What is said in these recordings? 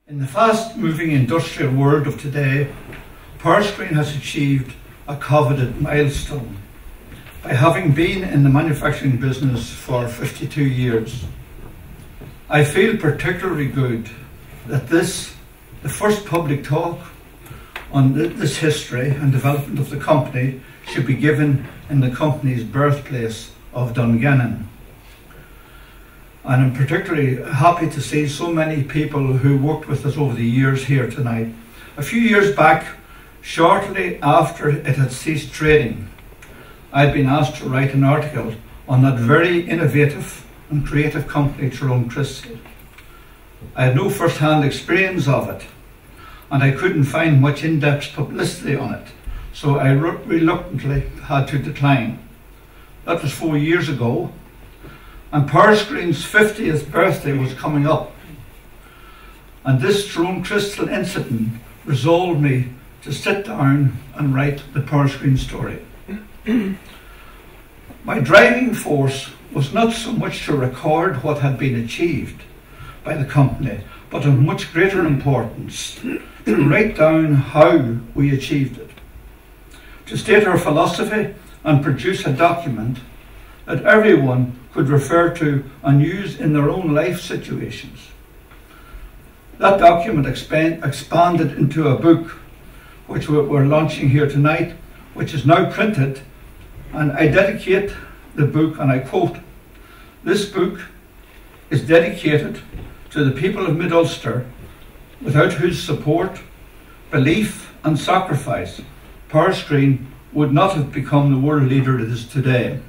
In the fast-moving industrial world of today, Powerscreen has achieved a coveted milestone by having been in the manufacturing business for 52 years. I feel particularly good that this, the first public talk on this history and development of the company, should be given in the company's birthplace of Dungannon. And I'm particularly happy to see so many people who worked with us over the years here tonight. A few years back, shortly after it had ceased trading, I'd been asked to write an article on that very innovative and creative company, Tyrone Crystal. I had no first-hand experience of it, and I couldn't find much in-depth publicity on it, so I reluctantly had to decline. That was 4 years ago, and Powerscreen's 50th birthday was coming up. And this Tyrone Crystal incident resolved me to sit down and write the Powerscreen story. My driving force was not so much to record what had been achieved by the company, but of much greater importance, to write down how we achieved it, to state our philosophy and produce a document that everyone could refer to and use in their own life situations. That document expanded into a book, which we're launching here tonight, which is now printed, and I dedicate the book, and I quote, "This book is dedicated to the people of Mid-Ulster, without whose support, belief and sacrifice, Powerscreen would not have become the world leader it is today."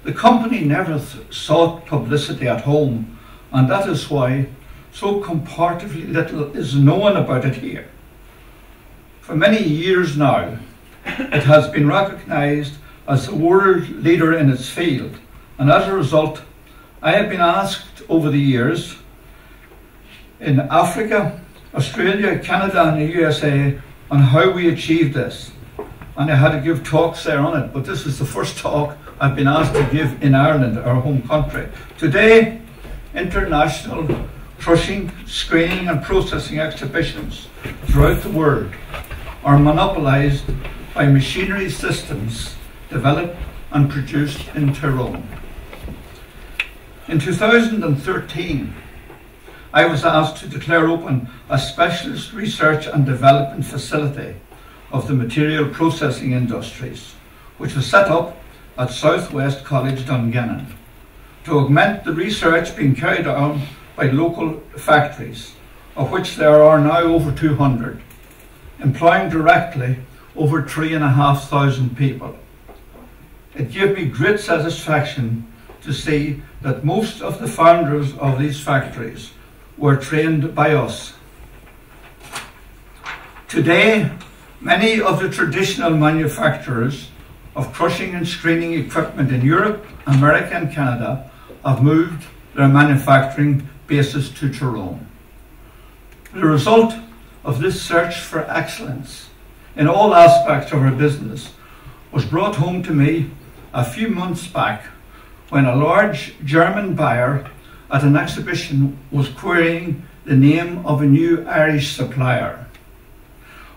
The company never sought publicity at home, and that is why so comparatively little is known about it here. For many years now, it has been recognised as the world leader in its field, and as a result, I have been asked over the years in Africa, Australia, Canada and the USA on how we achieved this, and I had to give talks there on it, but this is the first talk I've been asked to give in Ireland, our home country. Today, international crushing, screening and processing exhibitions throughout the world are monopolised by machinery systems developed and produced in Tyrone. In 2013, I was asked to declare open a specialist research and development facility of the material processing industries, which was set up at Southwest College Dungannon, to augment the research being carried on by local factories, of which there are now over 200, employing directly over 3,500 people. It gave me great satisfaction to see that most of the founders of these factories were trained by us. Today, many of the traditional manufacturers of crushing and screening equipment in Europe, America and Canada have moved their manufacturing bases to Tyrone. The result of this search for excellence in all aspects of our business was brought home to me a few months back when a large German buyer at an exhibition was querying the name of a new Irish supplier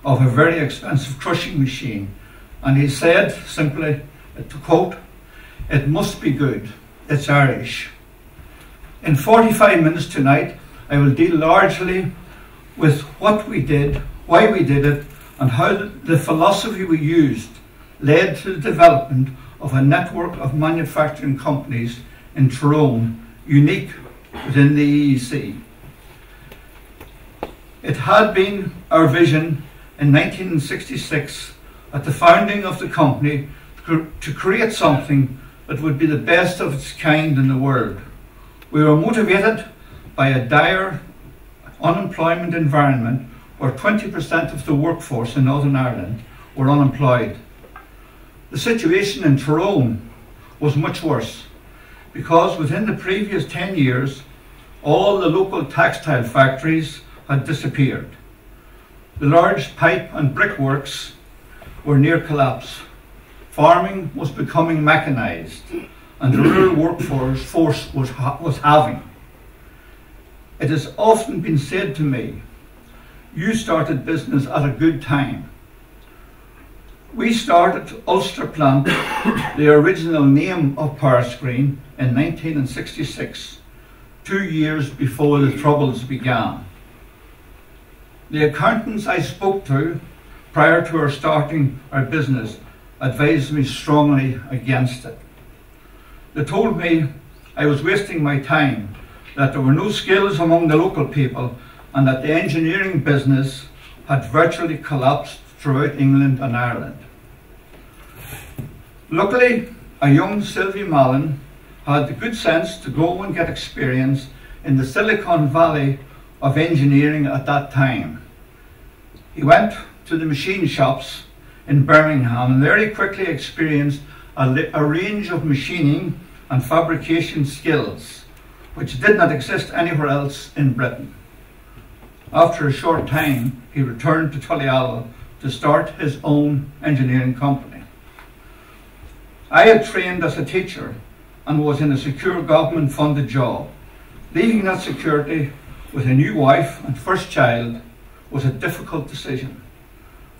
of a very expensive crushing machine, and he said simply, to quote, "It must be good, it's Irish." In 45 minutes tonight, I will deal largely with what we did, why we did it, and how the philosophy we used led to the development of a network of manufacturing companies in Tyrone, unique within the EEC. It had been our vision in 1966 at the founding of the company to create something that would be the best of its kind in the world. We were motivated by a dire unemployment environment where 20% of the workforce in Northern Ireland were unemployed. The situation in Tyrone was much worse because within the previous 10 years, all the local textile factories had disappeared. The large pipe and brickworks were near collapse. Farming was becoming mechanised and the rural workforce was halving. It has often been said to me, you started business at a good time. We started Ulster Plant, the original name of Powerscreen, in 1966, 2 years before the Troubles began. The accountants I spoke to prior to our starting our business advised me strongly against it. They told me I was wasting my time, that there were no skills among the local people, and that the engineering business had virtually collapsed throughout England and Ireland. Luckily, a young Sylvie Mallon had the good sense to go and get experience in the Silicon Valley of engineering at that time. He went to the machine shops in Birmingham and there he quickly experienced a range of machining and fabrication skills which did not exist anywhere else in Britain. After a short time, he returned to Tulliallow to start his own engineering company. I had trained as a teacher and was in a secure government-funded job. Leaving that security with a new wife and first child was a difficult decision.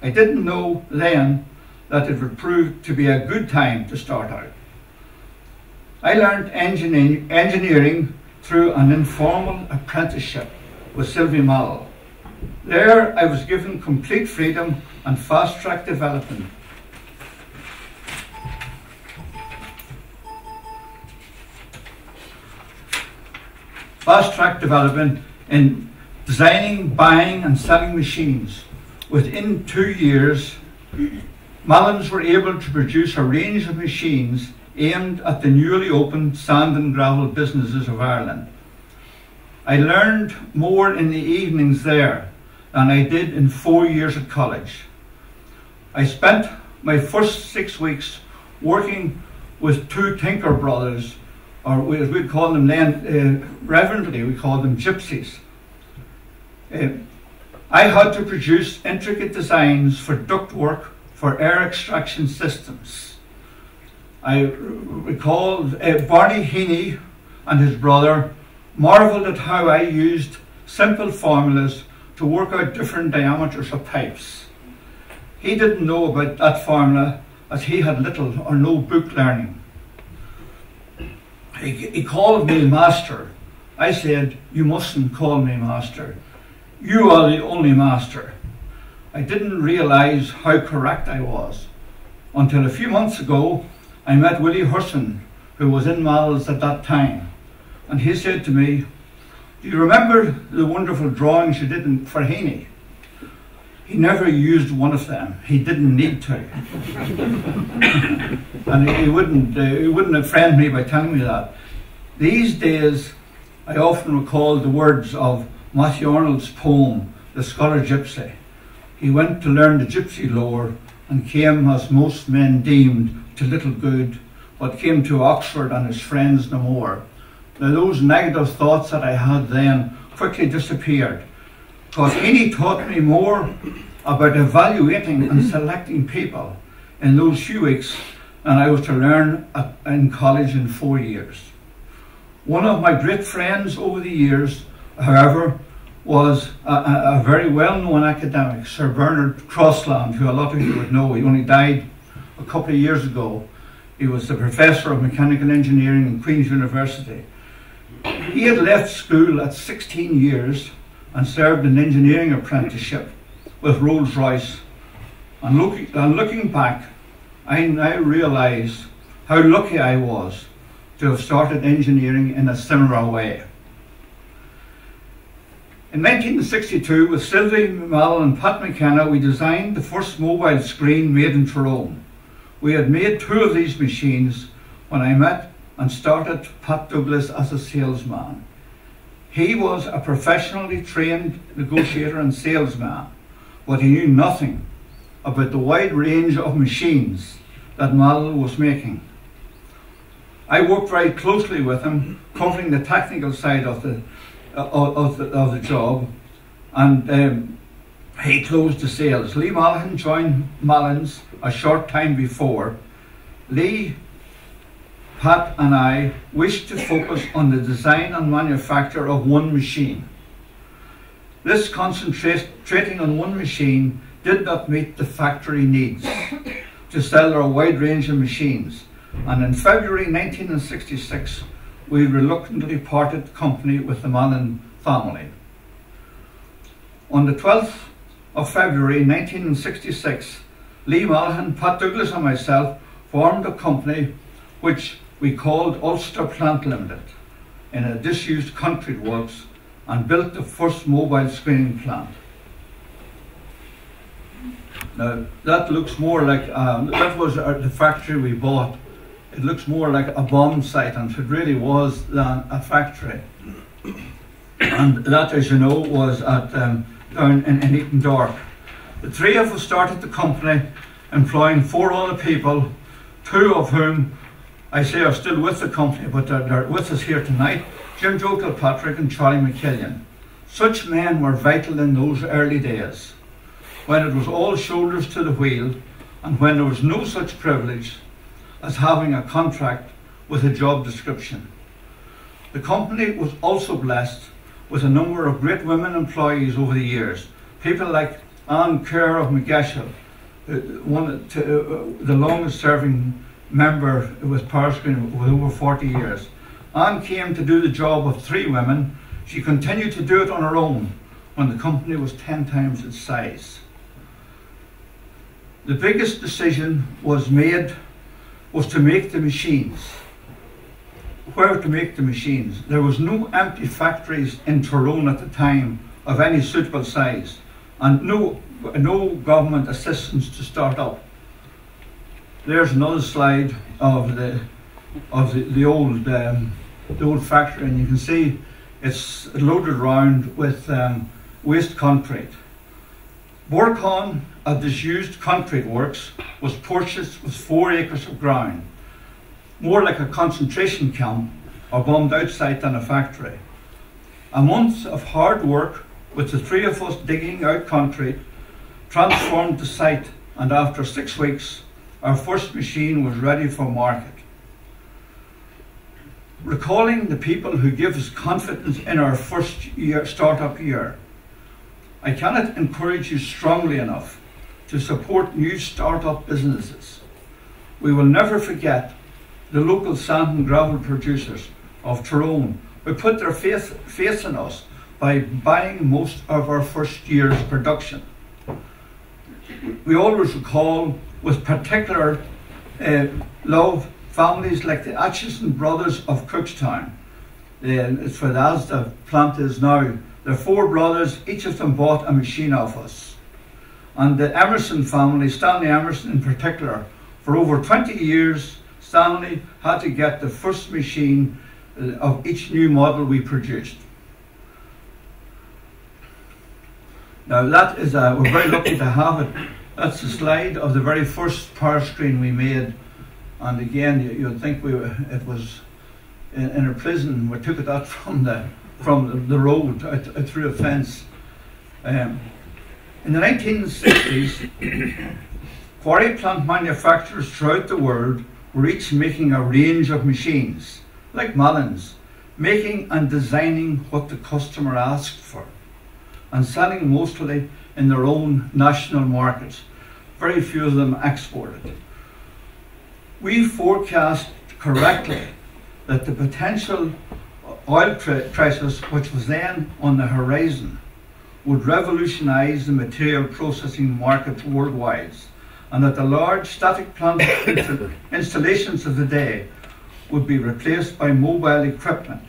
I didn't know then that it would prove to be a good time to start out. I learned engineering through an informal apprenticeship with Sylvie Mallon. There I was given complete freedom and fast-track development. Fast-track development in designing, buying and selling machines. Within 2 years, Mallons were able to produce a range of machines aimed at the newly opened sand and gravel businesses of Ireland. I learned more in the evenings there than I did in 4 years at college. I spent my first 6 weeks working with two tinker brothers, or as we'd call them then, reverently, we called them gypsies. I had to produce intricate designs for ductwork for air extraction systems. I recall Barney Heaney and his brother marvelled at how I used simple formulas to work out different diameters of pipes. He didn't know about that formula as he had little or no book learning. He called me master. I said, you mustn't call me master. You are the only master. I didn't realise how correct I was until a few months ago I met Willie Hurson, who was in Mal's at that time, and he said to me, do you remember the wonderful drawings you did for Heaney? He never used one of them. He didn't need to. And he wouldn't have friended me by telling me that. These days, I often recall the words of Matthew Arnold's poem, The Scholar Gypsy. He went to learn the gypsy lore and came, as most men deemed, to little good, but came to Oxford and his friends no more. Now those negative thoughts that I had then quickly disappeared, because Heaney taught me more about evaluating and selecting people in those few weeks than I was to learn in college in 4 years. One of my great friends over the years, however, was a very well-known academic, Sir Bernard Crossland, who a lot of you would know. He only died a couple of years ago. He was the professor of mechanical engineering in Queen's University. He had left school at 16 years and served an engineering apprenticeship with Rolls-Royce. And looking back, I now realise how lucky I was to have started engineering in a similar way. In 1962, with Sylvie Mallon and Pat McKenna, we designed the first mobile screen made in Tyrone. We had made 2 of these machines when I met and started Pat Douglas as a salesman. He was a professionally trained negotiator and salesman, but he knew nothing about the wide range of machines that Mallon was making. I worked very closely with him, covering the technical side of the job, and he closed the sales. Lee Mallon joined Mallon's a short time before. Lee, Pat and I wished to focus on the design and manufacture of one machine. This concentrating on one machine did not meet the factory needs to sell a wide range of machines, and in February 1966 we reluctantly parted company with the Malin family. On the 12th of February 1966, Lee Malin, Pat Douglas and myself formed a company which we called Ulster Plant Limited in a disused concrete works, and built the first mobile screening plant. Now that looks more like, that was the factory we bought. It looks more like a bomb site, and it really was than a factory. And that, as you know, was at down in Eaton Dork. The three of us started the company, employing 4 other people, 2 of whom I say are still with the company, but they're with us here tonight: Jim Joe Kilpatrick and Charlie McKillian. Such men were vital in those early days, when it was all shoulders to the wheel, and when there was no such privilege as having a contract with a job description. The company was also blessed with a number of great women employees over the years. People like Anne Kerr of McGeshel, the longest serving member with Powerscreen with over 40 years. Anne came to do the job of 3 women. She continued to do it on her own when the company was 10 times its size. The biggest decision was to make the machines. Where to make the machines? There was no empty factories in Tyrone at the time of any suitable size, and no government assistance to start up. There's another slide of the old factory, and you can see it's loaded around with waste concrete. Burcon, a disused concrete works, was purchased with 4 acres of ground, more like a concentration camp or bombed out site than a factory. A month of hard work with the 3 of us digging out concrete transformed the site, and after 6 weeks our first machine was ready for market. Recalling the people who give us confidence in our first startup year, I cannot encourage you strongly enough to support new startup businesses. We will never forget the local sand and gravel producers of Tyrone who put their faith in us by buying most of our first year's production. We always recall with particular love families like the Atchison brothers of Cookstown. It's where the Asda plant is now. They're 4 brothers, each of them bought a machine off us. And the Emerson family, Stanley Emerson in particular, for over 20 years, Stanley had to get the first machine of each new model we produced. Now that is, we're very lucky to have it. That's a slide of the very first Powerscreen we made. And again, you'd think it was in a prison. We took it out from the road out through a fence. In the 1960s, quarry plant manufacturers throughout the world were each making a range of machines, like Malin's, making and designing what the customer asked for, and selling mostly in their own national markets. Very few of them exported. We forecast correctly that the potential oil crisis, which was then on the horizon, would revolutionise the material processing market worldwide, and that the large static plant installations of the day would be replaced by mobile equipment.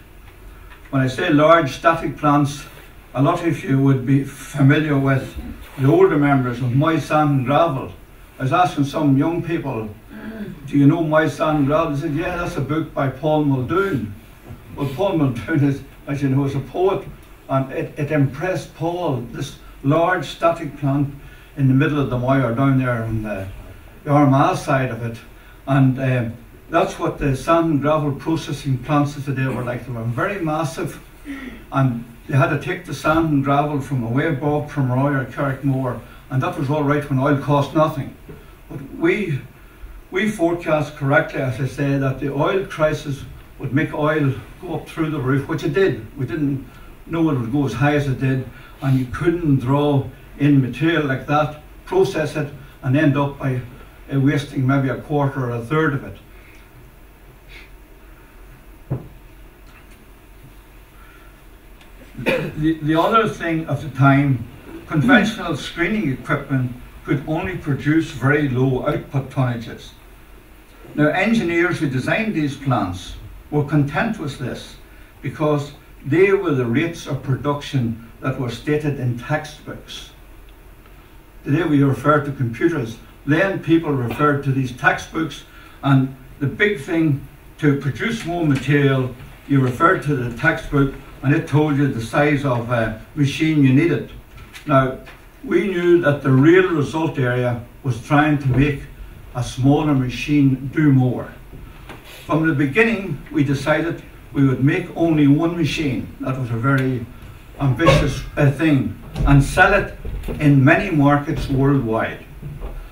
When I say large static plants, a lot of you would be familiar with the older members of My Sand and Gravel. I was asking some young people, do you know My Sand and Gravel? They said, yeah, that's a book by Paul Muldoon. Well, Paul Muldoon is, as you know, is a poet, and it impressed Paul, this large static plant in the middle of the Moyer down there on the Armagh side of it. And that's what the sand and gravel processing plants of today were like. They were very massive, and they had to take the sand and gravel from away above Pomeroy or Carrickmore, and that was all right when oil cost nothing. But we forecast correctly, as I say, that the oil crisis would make oil go up through the roof, which it did. know it would go as high as it did, and you couldn't draw in material like that, process it, and end up by wasting maybe a quarter or a third of it. The other thing of the time, conventional screening equipment could only produce very low output tonnages. Now, engineers who designed these plants were content with this because they were the rates of production that were stated in textbooks. Today we refer to computers. Then people referred to these textbooks, and the big thing to produce more material, you referred to the textbook and it told you the size of machine you needed. Now, we knew that the real result area was trying to make a smaller machine do more. From the beginning, we decided we would make only one machine. That was a very ambitious thing, and sell it in many markets worldwide.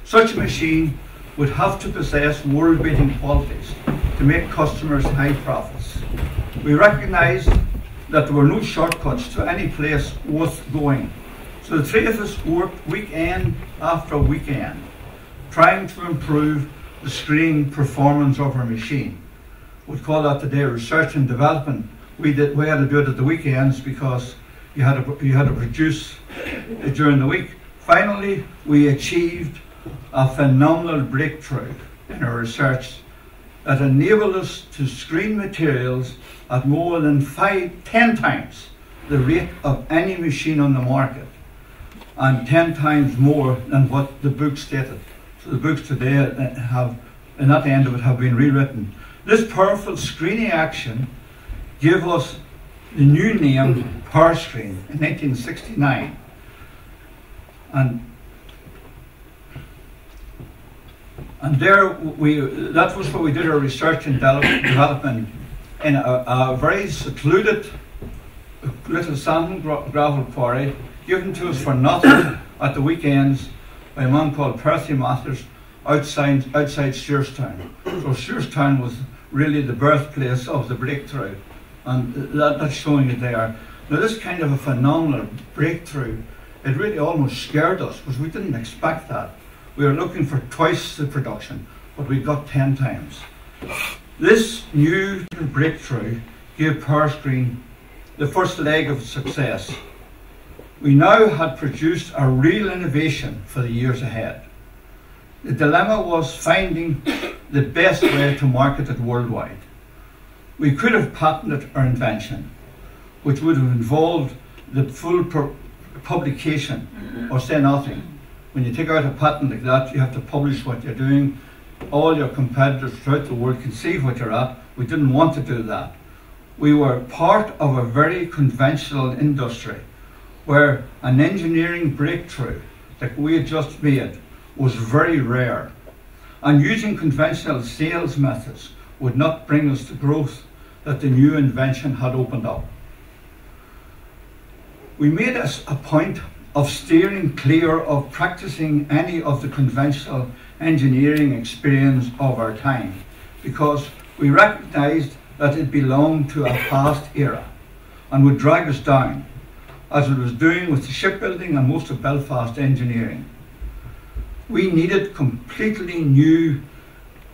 Such a machine would have to possess world-beating qualities to make customers high profits. We recognized that there were no shortcuts to any place worth going. So the three of us worked weekend after weekend, trying to improve the screening performance of our machine. We'd call that today research and development. We had to do it at the weekends because you had to produce during the week. Finally, we achieved a phenomenal breakthrough in our research that enabled us to screen materials at more than 10 times the rate of any machine on the market, and 10 times more than what the book stated. So the books today have, and at the end of it, have been rewritten. This powerful screening action gave us the new name Powerscreen in 1969. And there that was where we did our research and development in a very secluded little sand gravel quarry given to us for nothing at the weekends by a man called Percy Matthews outside Shearstown. So Shearstown was really the birthplace of the breakthrough, and that's showing it there. Now, this kind of a phenomenal breakthrough, it really almost scared us because we didn't expect that. We were looking for twice the production, but we got 10 times. This new breakthrough gave Powerscreen the first leg of success. We now had produced a real innovation for the years ahead. The dilemma was finding the best way to market it worldwide. We could have patented our invention, which would have involved the full publication, or say nothing. When you take out a patent like that, you have to publish what you're doing. All your competitors throughout the world can see what you're at. We didn't want to do that. We were part of a very conventional industry where an engineering breakthrough like we had just made was very rare. And using conventional sales methods would not bring us the growth that the new invention had opened up. We made a point of steering clear of practicing any of the conventional engineering experience of our time because we recognized that it belonged to a past era and would drag us down, as it was doing with the shipbuilding and most of Belfast engineering. We needed completely new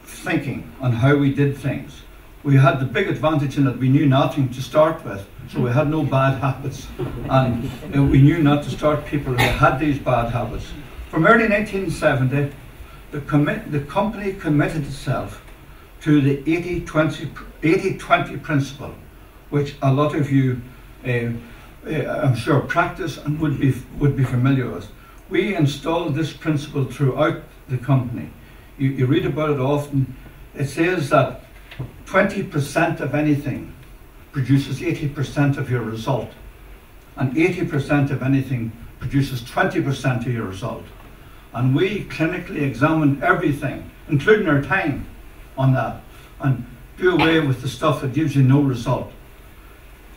thinking on how we did things. We had the big advantage in that we knew nothing to start with, so we had no bad habits, and we knew not to start people who had these bad habits. From early 1970, the company committed itself to the 80-20 principle, which a lot of you, I'm sure, practice and would be familiar with. We installed this principle throughout the company. You read about it often. It says that 20% of anything produces 80% of your result, and 80% of anything produces 20% of your result. And we clinically examined everything, including our time, on that, and do away with the stuff that gives you no result.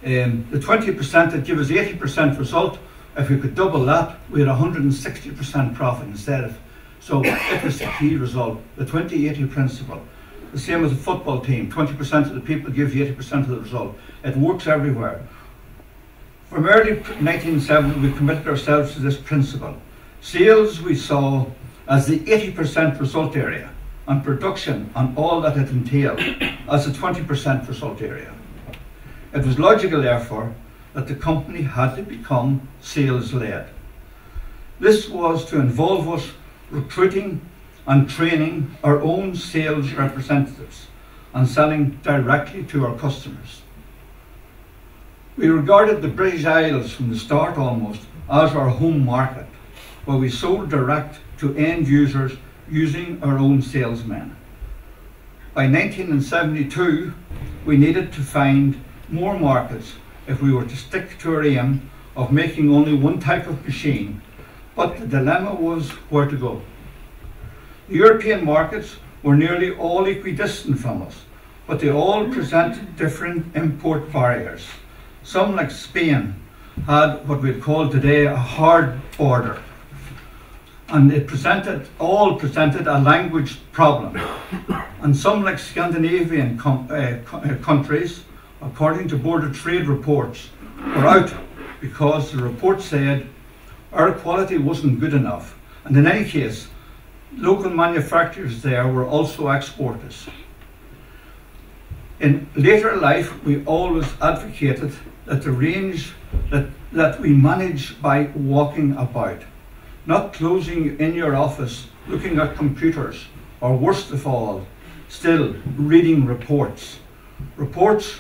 The 20% that gives us 80% result, if we could double that, we had 160% profit instead of. So it was the key result, the 20-80 principle. The same as a football team, 20% of the people give you 80% of the result. It works everywhere. From early 1970, we committed ourselves to this principle. Sales we saw as the 80% result area, and production and all that it entailed as a 20% result area. It was logical, therefore, that the company had to become sales-led. This was to involve us recruiting and training our own sales representatives and selling directly to our customers. We regarded the British Isles from the start almost as our home market, where we sold direct to end users using our own salesmen. By 1972, we needed to find more markets if we were to stick to our aim of making only one type of machine, but the dilemma was where to go. The European markets were nearly all equidistant from us, but they all presented different import barriers. Some, like Spain, had what we'd call today a hard border, and it all presented a language problem. And some, like Scandinavian countries, according to Board of Trade reports, were out because the report said our quality wasn't good enough. And in any case, local manufacturers there were also exporters. In later life, we always advocated that the range that we manage by walking about, not closing in your office, looking at computers, or worst of all, still reading reports. Reports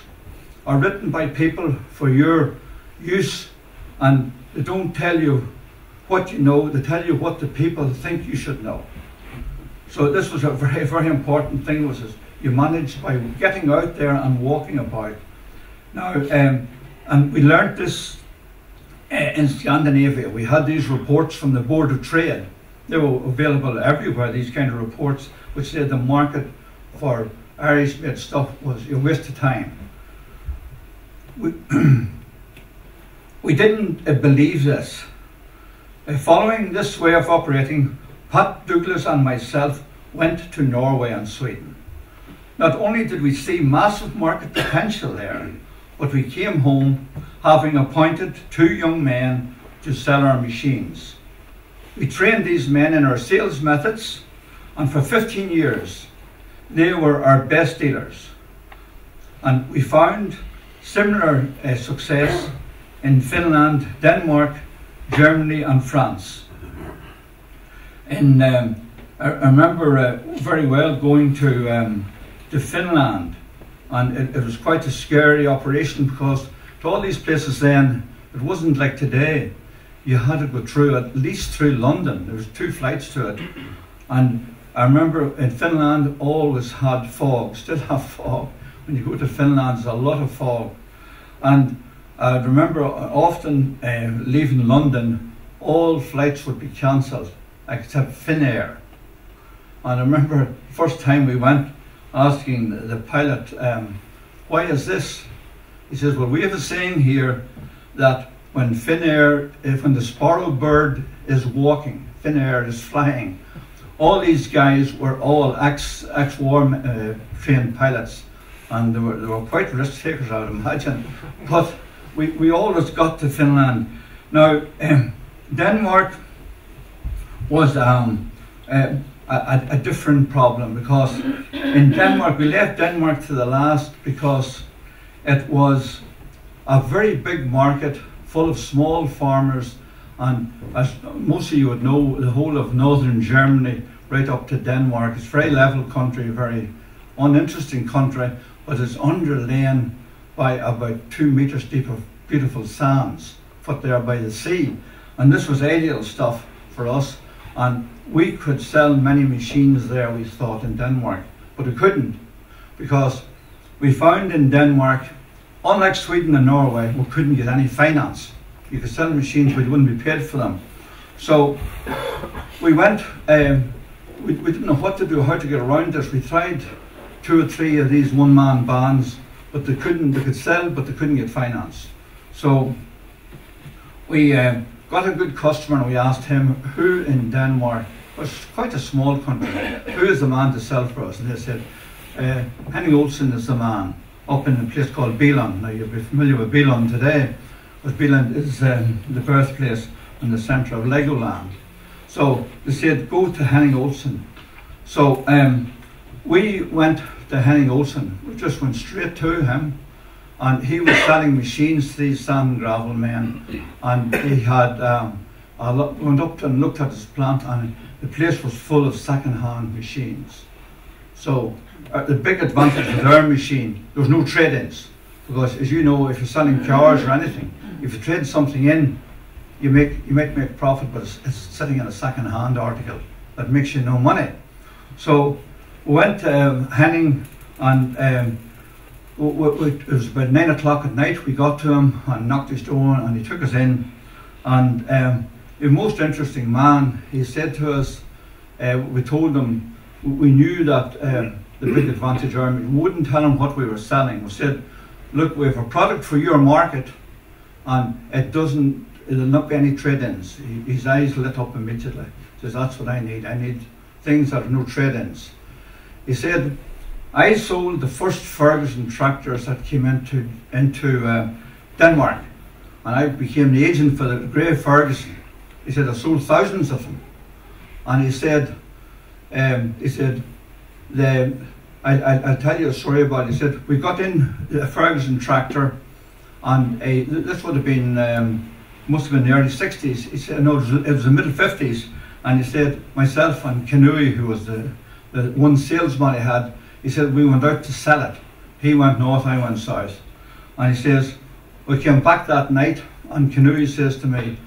are written by people for your use, and they don't tell you what you know, they tell you what the people think you should know. So this was a very, very important thing, was you manage by getting out there and walking about. Now, and we learned this in Scandinavia. We had these reports from the Board of Trade. They were available everywhere, these kind of reports, which said the market for Irish-made stuff was a waste of time. We didn't believe this. Following this way of operating, Pat Douglas and myself went to Norway and Sweden. Not only did we see massive market potential there, but we came home having appointed 2 young men to sell our machines. We trained these men in our sales methods, and for 15 years, they were our best dealers. And we found similar success in Finland, Denmark, Germany and France. I remember very well going to Finland, and it was quite a scary operation, because to all these places then, it wasn't like today. You had to go through, at least through London. There was 2 flights to it. And I remember in Finland always had fog, still have fog. When you go to Finland, there's a lot of fog. And I remember often leaving London, all flights would be cancelled except Finnair. And I remember the first time we went, asking the pilot, why is this? He says, well, we have a saying here that when Finnair, when the sparrow bird is walking, Finnair is flying. All these guys were all ex-war trained pilots, and they were quite risk takers, I would imagine. But we always got to Finland. Now, Denmark was a different problem, because in Denmark, we left Denmark to the last because it was a very big market full of small farmers, and as most of you would know, the whole of northern Germany right up to Denmark, it's a very level country, very uninteresting country, but it's underlain by about 2 meters deep of beautiful sands put there by the sea. And this was ideal stuff for us, and we could sell many machines there, we thought, in Denmark, but we couldn't, because we found in Denmark, unlike Sweden and Norway, we couldn't get any finance. You could sell machines, but you wouldn't be paid for them. So we went, we didn't know what to do, how to get around this. We tried 2 or 3 of these one-man bands, but they could sell, but they couldn't get finance. So we got a good customer, and we asked him who in Denmark, was quite a small country, who is the man to sell for us? And they said, Henning Olsen is the man, up in a place called Billund. Now you'll be familiar with Billund today. was Bieland is the birthplace in the centre of Legoland. So they said, go to Henning Olsen. So we went to Henning Olsen. We just went straight to him. And he was selling machines to these sand and gravel men. And he had went up and looked at his plant, and the place was full of second-hand machines. So the big advantage of their machine, there was no trade-ins. Because as you know, if you're selling cars or anything, if you trade something in, you might make profit, but it's sitting in a second-hand article that makes you no money. So we went to Henning, and it was about 9 o'clock at night. We got to him and knocked his door, and he took us in. And the most interesting man, he said to us, we told him, we knew that the big advantage army, we wouldn't tell him what we were selling. We said, look, we have a product for your market, and it'll not be any trade-ins. His eyes lit up immediately. He says, that's what I need. I need things that have no trade-ins. He said, I sold the first Ferguson tractors that came into Denmark, and I became the agent for the Grey Ferguson. He said, I sold thousands of them. And he said, I'll tell you a story about it. He said, we got in a Ferguson tractor, and this would have been, must have been the early 60s. He said, no, it was the middle 50s. And he said, myself and Canoe, who was the one salesman he had, he said, we went out to sell it. He went north, I went south. And he says, we came back that night, and Canoe says to me,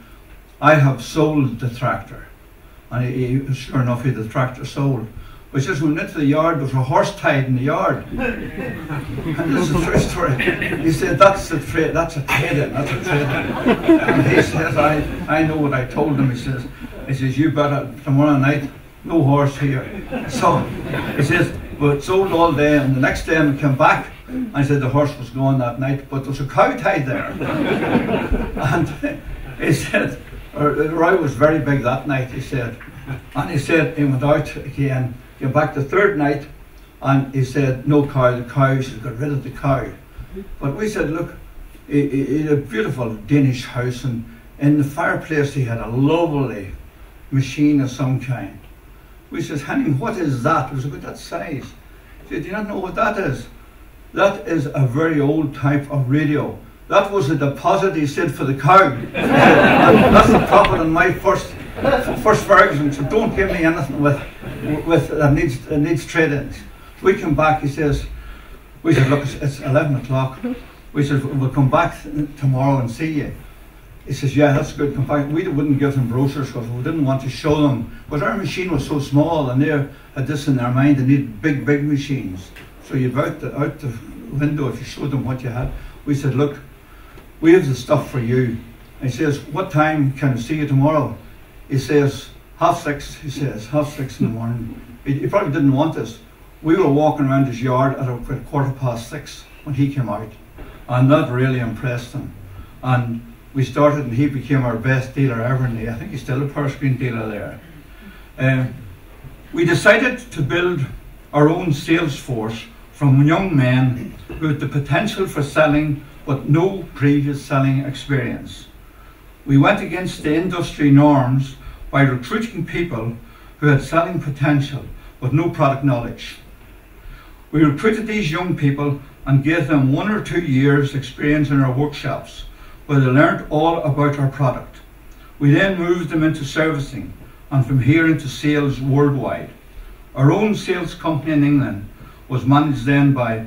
I have sold the tractor. And he sure enough, he had the tractor sold. But he says, when we went into the yard, there was a horse tied in the yard. And this is a true story. He said, that's a trade-in, that's a trade-in. And he says, I know what I told him. He says, you better, tomorrow night, no horse here. So he says, well, it sold all day, and the next day we came back, and he said the horse was gone that night, but there was a cow tied there. And he said, the row was very big that night, he said. And he said, he went out again, came back the third night, and he said, no cow, the cow, he said, got rid of the cow. But we said, look, he had a beautiful Danish house, and in the fireplace he had a lovely machine of some kind. We says, Henning, what is that? It was about that size. He said, do you not know what that is? That is a very old type of radio. That was a deposit, he said, for the cow. That's the profit on my first Ferguson, so don't give me anything with that needs trade-ins. We come back, he says, we said, look, it's 11 o'clock. We said, we'll come back tomorrow and see you. He says, yeah, that's good. Come back. We wouldn't give them brochures because we didn't want to show them. But our machine was so small, and they had this in their mind, they needed big, big machines. So you'd out the window if you showed them what you had. We said, look, we have the stuff for you. And he says, what time can I see you tomorrow? He says, 6:30, he says, 6:30 in the morning. He probably didn't want us. We were walking around his yard at 6:15 when he came out. And that really impressed him. And we started, and he became our best dealer ever. And I think he's still a Powerscreen dealer there. We decided to build our own sales force from young men who had the potential for selling but no previous selling experience. We went against the industry norms by recruiting people who had selling potential but no product knowledge. We recruited these young people and gave them 1 or 2 years experience in our workshops, where they learned all about our product. We then moved them into servicing, and from here into sales worldwide. Our own sales company in England was managed then by a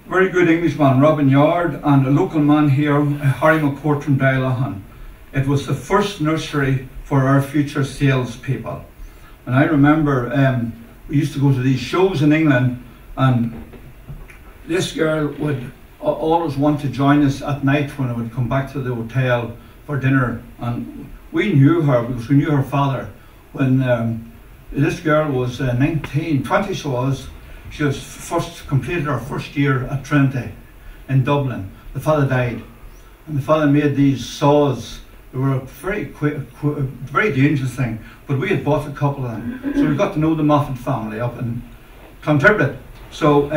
very good Englishman, Robin Yard, and a local man here, Harry McCourt from Dungannon. It was the first nursery for our future sales people. And I remember we used to go to these shows in England, and this girl would always want to join us at night when I would come back to the hotel for dinner. And we knew her because we knew her father. When this girl was 20 she was completed her first year at Trinity in Dublin. The father died, and the father made these saws. They were a very very dangerous thing, but we had bought a couple of them. So we got to know the Moffat family up in Clonturpet. So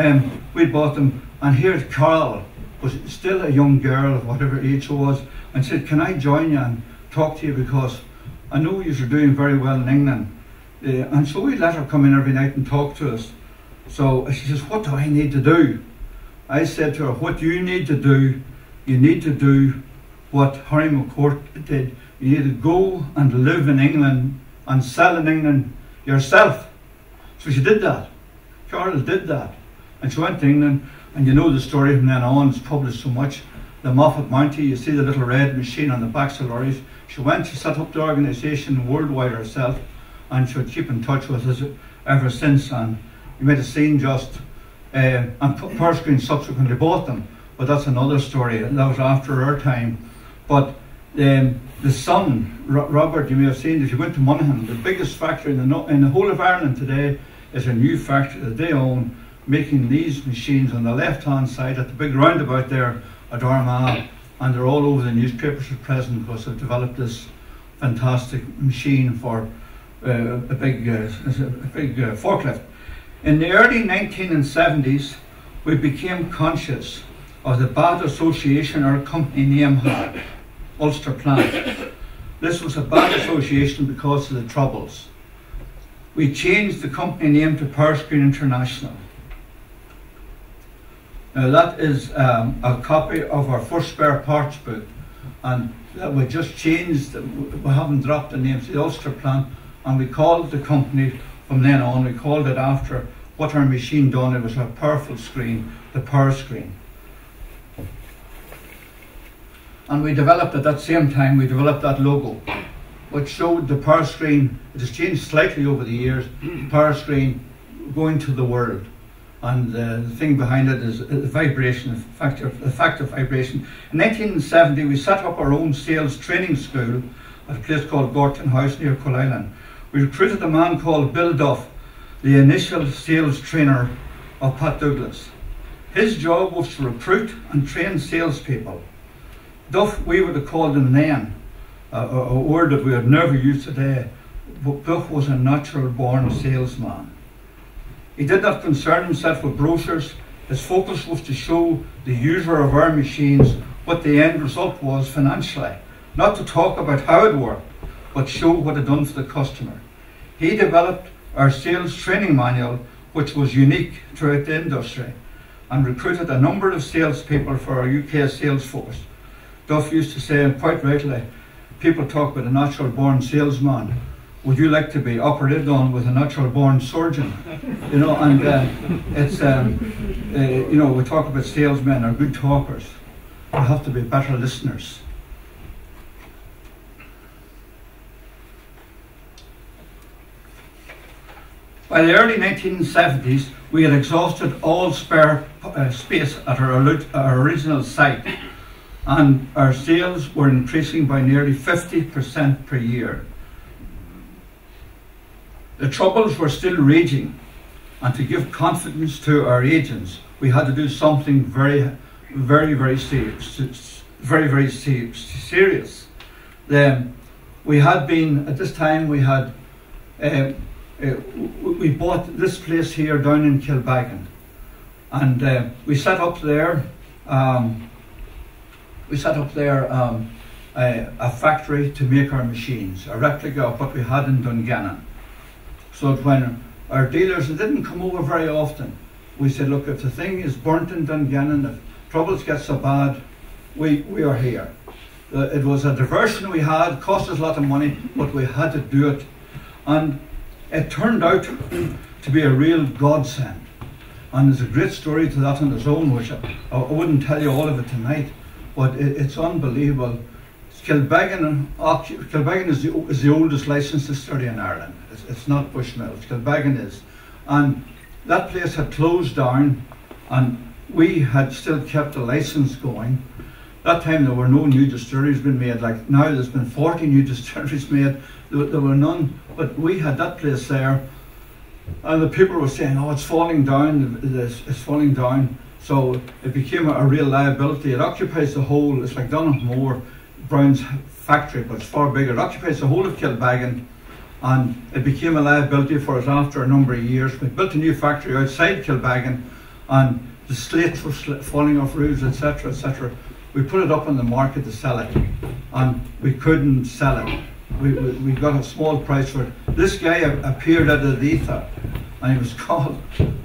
we bought them, and here's Carl but still a young girl of whatever age she was, and said, can I join you and talk to you, because I know you're doing very well in England. And so we let her come in every night and talk to us. So she says, what do I need to do? I said to her, what you need to do, you need to do what Harry McCourt did. You need to go and live in England and sell in England yourself. So she did that. Carol did that. And she went to England, and you know the story from then on, it's published so much. The Moffat Mountie, you see the little red machine on the backs of lorries. She went, she set up the organisation worldwide herself, and she would keep in touch with us ever since. And you might have seen just, and Powerscreen subsequently bought them, but that's another story. That was after her time. But the son, Robert, you may have seen, if you went to Monaghan, the biggest factory in the whole of Ireland today is a new factory that they own, making these machines on the left-hand side at the big roundabout there at Armagh, and they're all over the newspapers at present because they've developed this fantastic machine for a big forklift. In the early 1970s, we became conscious of the bad association our company name had, Ulster Plant. This was a bad association because of the Troubles. We changed the company name to Powerscreen International. Now that is a copy of our first spare parts book, and we just changed, we haven't dropped the name, to the Ulster Plant, and we called the company from then on, we called it after what our machine done. It was a powerful screen, the Powerscreen. And we developed at that same time, we developed that logo, which showed the Powerscreen. It has changed slightly over the years, Powerscreen going to the world. And the thing behind it is vibration, the fact of vibration. In 1970, we set up our own sales training school at a place called Gorton House near Cullisland. We recruited a man called Bill Duff, the initial sales trainer of Pat Douglas. His job was to recruit and train salespeople. Duff, we would have called him then, a word that we would never use today, but Duff was a natural born salesman. He did not concern himself with brochures. His focus was to show the user of our machines what the end result was financially, not to talk about how it worked, but show what it done for the customer. He developed our sales training manual, which was unique throughout the industry, and recruited a number of salespeople for our UK sales force. Duff used to say, and quite rightly, people talk about a natural born salesman. Would you like to be operated on with a natural born surgeon? You know, and it's, you know, we talk about salesmen are good talkers. They have to be better listeners. By the early 1970s, we had exhausted all spare space at our original site, and our sales were increasing by nearly 50% per year. The Troubles were still raging, and to give confidence to our agents, we had to do something very serious. We had been, at this time, we had we bought this place here down in Kilbeggan, and we set up there. A factory to make our machines, a replica of what we had in Dungannon. So that when our dealers, it didn't come over very often, we said, look, if the thing is burnt in Dungannon, if Troubles get so bad, we are here. It was a diversion we had, cost us a lot of money, but we had to do it. And it turned out to be a real godsend. And there's a great story to that on its own, which I wouldn't tell you all of it tonight, but it's unbelievable. Kilbeggan is the oldest licensed distillery in Ireland. It's not Bushmills, Kilbeggan is. And that place had closed down, and we had still kept the license going. That time there were no new distilleries being made. Like now there's been 40 new distilleries made. There were none, but we had that place there. And the people were saying, oh, it's falling down, it's falling down. So it became a real liability. It occupies the whole, it's like Dungannon Brown's factory, but it's far bigger. It occupies the whole of Kilbeggan, and it became a liability for us after a number of years. We built a new factory outside Kilbeggan, and the slates were falling off roofs, etc., etc. We put it up on the market to sell it, and we couldn't sell it. We got a small price for it. This guy appeared out of the ether, and he was called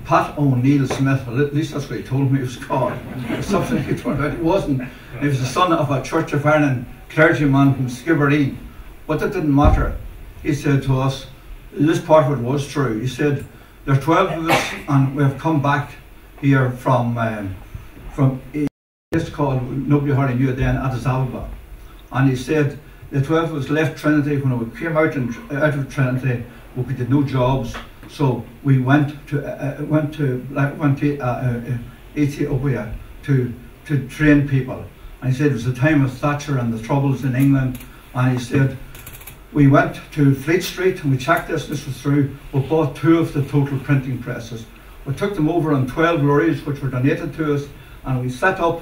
Pat O'Neill Smith. Well, at least that's what he told me he was called. Something he turned out he wasn't. He was the son of a Church of Ireland clergyman from Skibbereen. But that didn't matter. He said to us, this part of it was true. He said, there are 12 of us, and we have come back here from a place called, nobody hardly knew it then, Addis Ababa. And he said, the 12 of us left Trinity. When we came out of Trinity, we did no jobs, so we went to Ethiopia to train people. And he said it was the time of Thatcher and the troubles in England. And he said, we went to Fleet Street and we checked this was through. We bought 2 of the total printing presses. We took them over on 12 lorries, which were donated to us, and we set up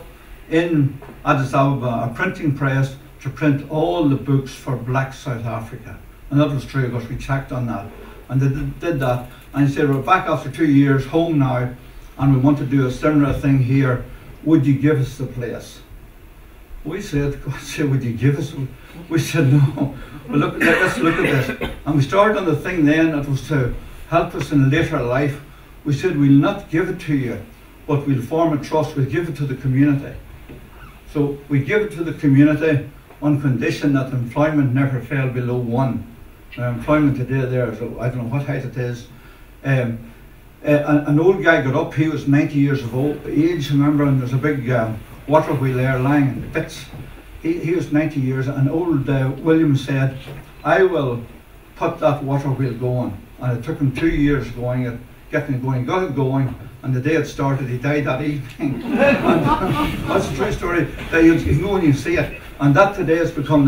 in Addis Ababa a printing press to print all the books for Black South Africa. And that was true because we checked on that. And they did that. And he said, we're back after 2 years, home now, and we want to do a similar thing here. Would you give us the place? We said, God said, would you give us? We said, no. But look, let's look at this. And we started on the thing then that was to help us in later life. We said, we'll not give it to you, but we'll form a trust. We'll give it to the community. So we give it to the community on condition that employment never fell below 1. Employment today there, so I don't know what height it is. An old guy got up, he was 90 years of age, remember, and there's a big water wheel there lying in bits. He was 90 years, and old William said, I will put that water wheel going. And it took him 2 years getting it going, got it going, and the day it started, he died that evening. That's a true story. You can go and you see it. And that today has become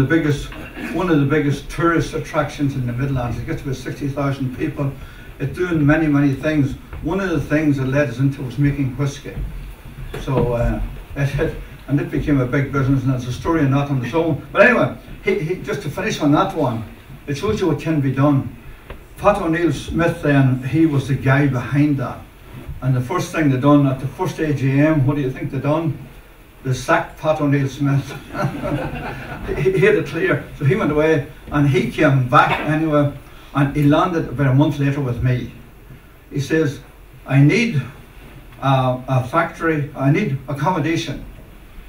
one of the biggest tourist attractions in the Midlands. It gets about 60,000 people. It's doing many, many things. One of the things that led us into was making whiskey. So and it became a big business, and it's a story in that on its own. But anyway, he just to finish on that one, it shows you what can be done. Pat O'Neill Smith then, he was the guy behind that. And the first thing they done at the first AGM, what do you think they done? They sacked Pat O'Neill Smith. he had it clear. So he went away, and he came back anyway, and he landed about a month later with me. He says, I need a factory, I need accommodation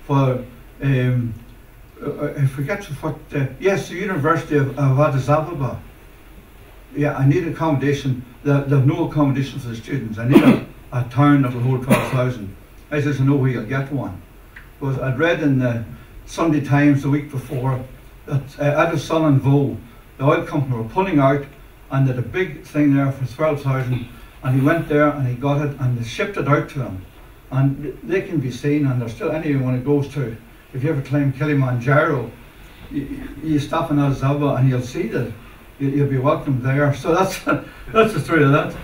for, I forget what, yes, the University of Addis Ababa. Yeah, I need accommodation. There's no accommodation for the students. I need a town that will hold 12,000. I says, I know where you'll get one. Because I'd read in the Sunday Times the week before that Addis and Vaux, the oil company, were pulling out, and they had a big thing there for 12,000. And he went there and he got it, and they shipped it out to him. And they can be seen, and there's still anyone it goes to. If you ever climb Kilimanjaro, you stop in Addis Ababa and you'll see that. You'll be welcome there. So that's the story of that.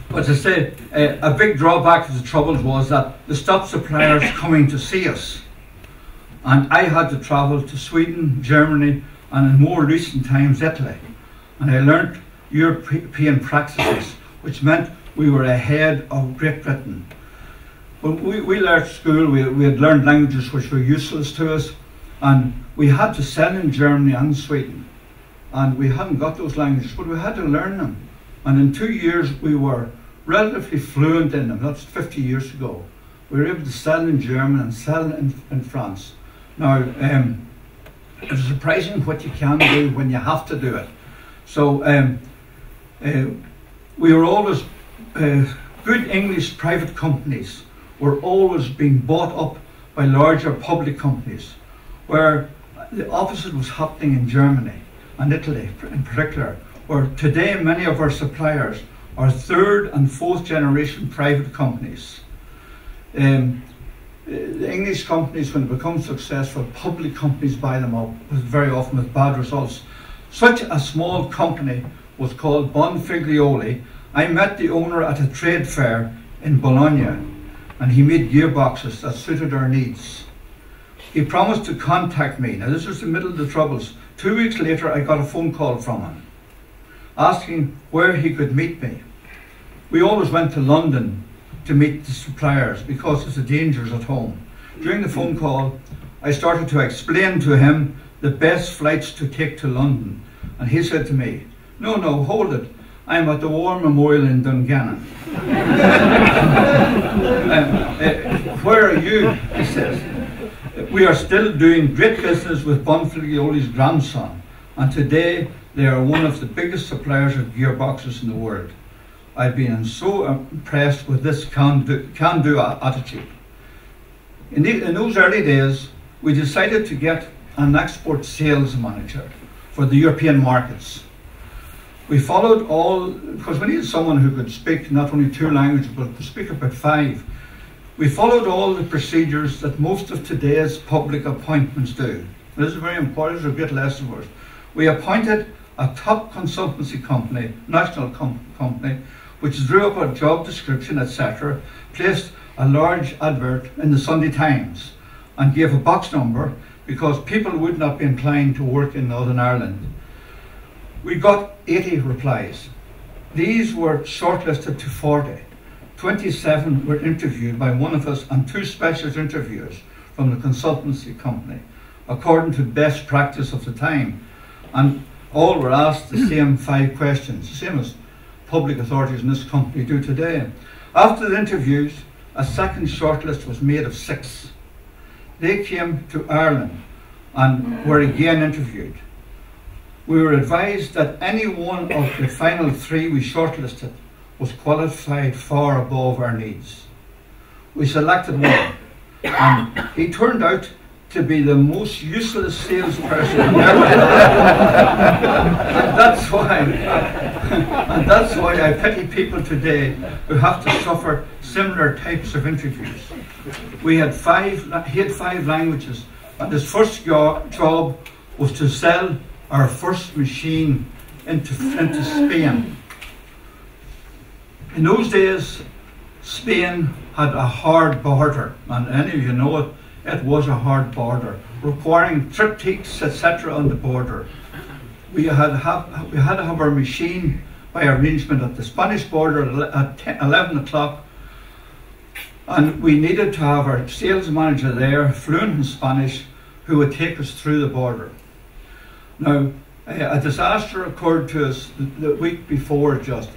But to say, a big drawback of the Troubles was that they stopped suppliers coming to see us. And I had to travel to Sweden, Germany, and in more recent times, Italy. And I learnt European practices, which meant we were ahead of Great Britain. When we left school, we had learned languages which were useless to us, and we had to sell in Germany and Sweden. And we hadn't got those languages, but we had to learn them. And in 2 years, we were relatively fluent in them. That's 50 years ago. We were able to sell in German and sell in France. Now, it's surprising what you can do when you have to do it. So, we were always, good English private companies were always being bought up by larger public companies, where the opposite was happening in Germany and Italy in particular, where today many of our suppliers are 3rd and 4th generation private companies. The English companies, when they become successful, public companies buy them up, very often with bad results. Such a small company was called Bonfiglioli. I met the owner at a trade fair in Bologna, and he made gearboxes that suited our needs. He promised to contact me. Now, this was the middle of the Troubles. 2 weeks later, I got a phone call from him, asking where he could meet me. We always went to London to meet the suppliers because of the dangers at home. During the phone call, I started to explain to him the best flights to take to London. And he said to me, no, hold it. I'm at the War Memorial in Dungannon. Where are you? He says. We are still doing great business with Bonfiglioli's grandson, and today they are one of the biggest suppliers of gearboxes in the world. I've been so impressed with this can-do attitude. In those early days, we decided to get an export sales manager for the European markets. We followed all, because we needed someone who could speak not only 2 languages, but could speak about 5. We followed all the procedures that most of today's public appointments do. This is very important, it's a great lesson for us. We appointed a top consultancy company, national company, which drew up a job description, etc., placed a large advert in the Sunday Times, and gave a box number because people would not be inclined to work in Northern Ireland. We got 80 replies. These were shortlisted to 40. 27 were interviewed by one of us and 2 specialist interviewers from the consultancy company, according to best practice of the time. And all were asked the same 5 questions, the same as public authorities in this company do today. After the interviews, a second shortlist was made of 6. They came to Ireland and were again interviewed. We were advised that any one of the final 3 we shortlisted was qualified far above our needs. We selected one, and he turned out to be the most useless salesperson ever. And that's why I pity people today who have to suffer similar types of interviews. He had 5 languages, and his first job was to sell our first machine into Spain. In those days, Spain had a hard border, and any of you know it, it was a hard border, requiring triptychs, etc. on the border. We had to have our machine by arrangement at the Spanish border at 11 o'clock, and we needed to have our sales manager there, fluent in Spanish, who would take us through the border. Now, a disaster occurred to us the week before just.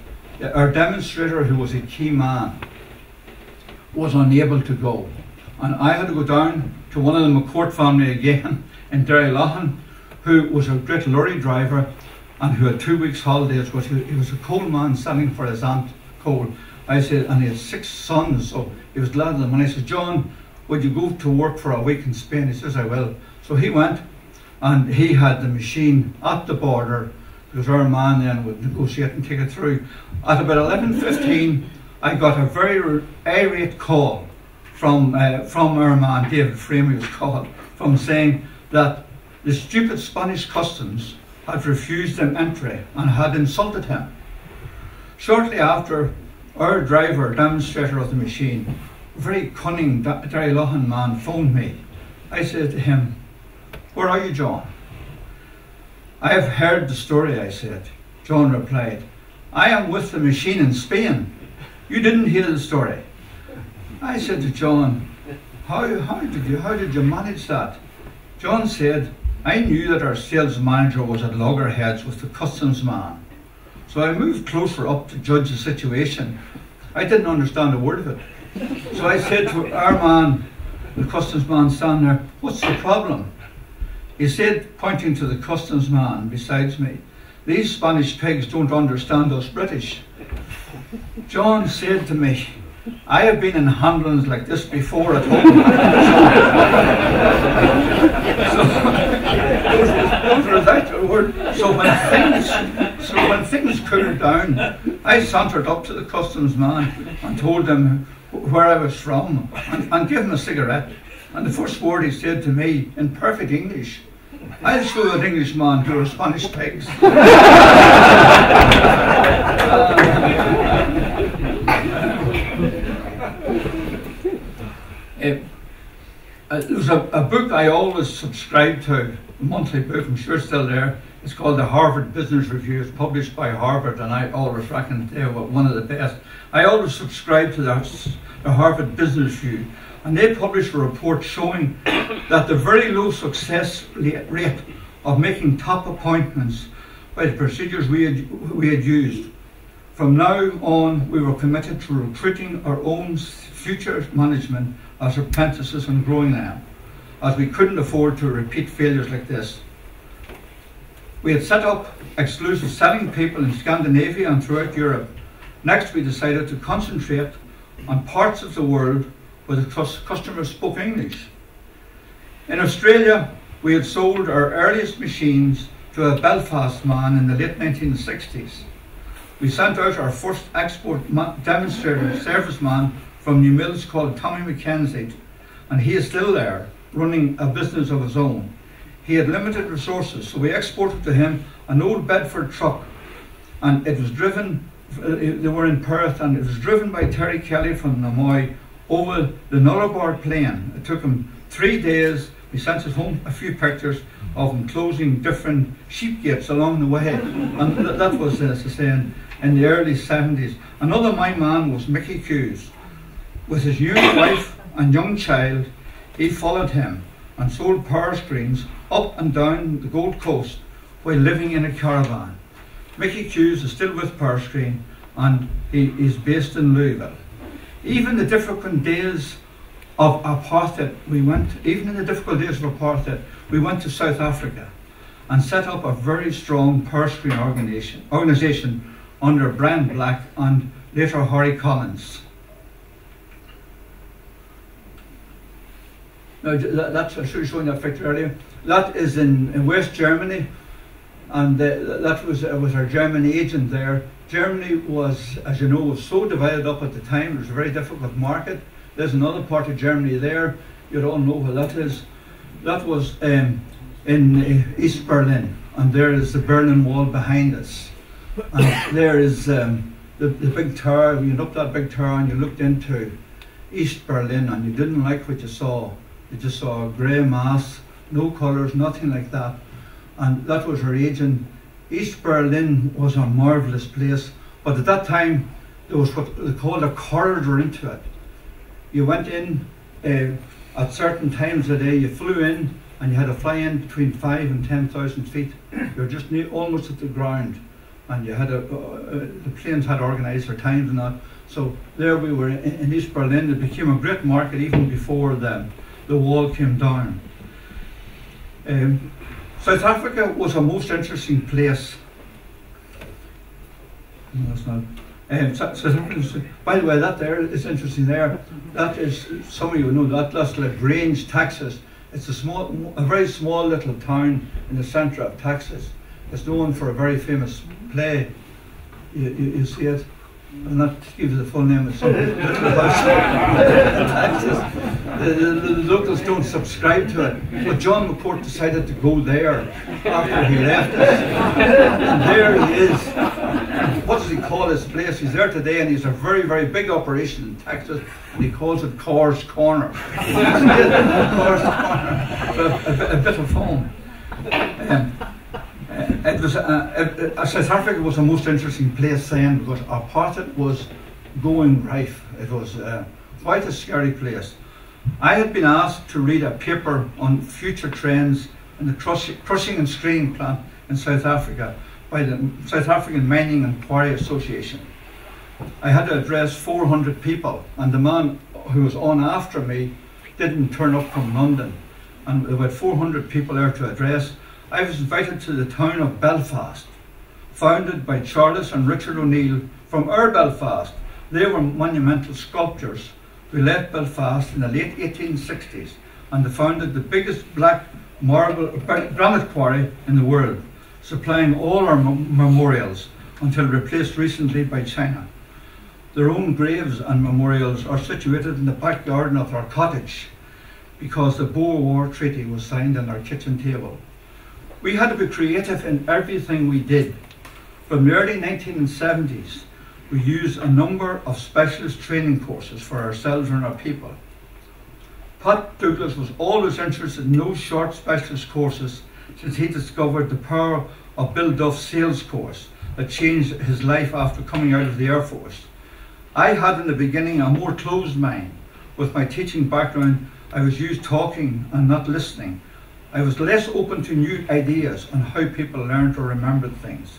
Our demonstrator, who was a key man, was unable to go. And I had to go down to one of the McCourt family again in Derrylaughan, who was a great lorry driver and who had 2 weeks holidays, but he was a coal man selling for his aunt coal. I said, and he had 6 sons, so he was glad of them. And I said, John, would you go to work for a week in Spain? He says, I will. So he went, and he had the machine at the border, because our man then would negotiate and take it through. At about 11:15, I got a very irate call from our man, David Framey's call, from saying that the stupid Spanish customs had refused him entry and had insulted him. Shortly after, our driver, demonstrator of the machine, a very cunning Derrylaughan man, phoned me. I said to him, where are you, John? I have heard the story, I said. John replied, I am with the machine in Spain. You didn't hear the story. I said to John, how did you manage that? John said, I knew that our sales manager was at loggerheads with the customs man. So I moved closer up to judge the situation. I didn't understand a word of it. So I said to our man, the customs man standing there, what's the problem? He said, pointing to the customs man beside me, these Spanish pigs don't understand us British. John said to me, I have been in handlings like this before at home. So when things cooled down, I sauntered up to the customs man and told him where I was from and gave him a cigarette. And the first word he said to me in perfect English, I'll show that Englishman who are Spanish pigs. There was a book I always subscribed to, a monthly book, I'm sure it's still there, It's called the Harvard Business Review. It's published by Harvard, and I always reckon they were one of the best. I always subscribe to the Harvard Business Review, and they published a report showing that the very low success rate of making top appointments by the procedures we had used. From now on, we were committed to recruiting our own future management as apprentices and growing them, as we couldn't afford to repeat failures like this. We had set up exclusive selling people in Scandinavia and throughout Europe. Next, we decided to concentrate on parts of the world where the customers spoke English. In Australia, we had sold our earliest machines to a Belfast man in the late 1960s. We sent out our first export demonstrator serviceman from New Mills called Tommy McKenzie, and he is still there, running a business of his own. He had limited resources, so we exported to him an old Bedford truck, and it was driven, they were in Perth, and it was driven by Terry Kelly from Namoy over the Nullarbor Plain. It took him 3 days. We sent us home a few pictures of him closing different sheep gates along the way, and that was, as I say, in the early 70s. Another my man was Mickey Hughes. With his young wife and young child, he followed him and sold Powerscreens up and down the Gold Coast while living in a caravan. Mickey Hughes is still with Powerscreen, and he is based in Louisville. Even the difficult days of apartheid, we went to South Africa and set up a very strong Powerscreen organisation under Brian Black and later Harry Collins. Now, that's, I should have shown that picture earlier. That is in West Germany, and that was with our German agent there. Germany was, as you know, was so divided up at the time. It was a very difficult market. There's another part of Germany there. You don't know where that is. That was in East Berlin, and there is the Berlin Wall behind us. And there is the big tower. You went up that big tower and you looked into East Berlin, and you didn't like what you saw. You just saw a grey mass, no colours, nothing like that. And that was our agent. East Berlin was a marvellous place, but at that time there was what they called a corridor into it. You went in at certain times of the day. You flew in, and you had to fly in between 5,000 and 10,000 feet. You were just almost at the ground, and you had the planes had organised their times and that. So there we were in East Berlin. It became a great market even before the wall came down. South Africa was a most interesting place. No, it's not. By the way, that there is interesting there. That is, some of you know that's like Grange, Texas. It's a very small little town in the centre of Texas. It's known for a very famous play. You see it? I'll not give you the full name of some little house in Texas. The locals don't subscribe to it, but John McCourt decided to go there after he left us. And there he is. What does he call his place? He's there today, and he's a very, very big operation in Texas, and he calls it Cor's Corner. Cor's Corner. A bit of home. South Africa was a most interesting place then, because apartheid was going rife. It was quite a scary place. I had been asked to read a paper on future trends in the crushing and screening plant in South Africa by the South African Mining and Quarry Association. I had to address 400 people, and the man who was on after me didn't turn up from London, and there were 400 people there to address. I was invited to the town of Belfast, founded by Charles and Richard O'Neill from our Belfast. They were monumental sculptors who left Belfast in the late 1860s, and they founded the biggest black marble granite quarry in the world, supplying all our memorials until replaced recently by China. Their own graves and memorials are situated in the back garden of our cottage, because the Boer War Treaty was signed on our kitchen table. We had to be creative in everything we did. From the early 1970s, we used a number of specialist training courses for ourselves and our people. Pat Douglas was always interested in those short specialist courses since he discovered the power of Bill Duff's sales course that changed his life after coming out of the Air Force. I had in the beginning a more closed mind. With my teaching background, I was used talking and not listening. I was less open to new ideas on how people learned or remembered things.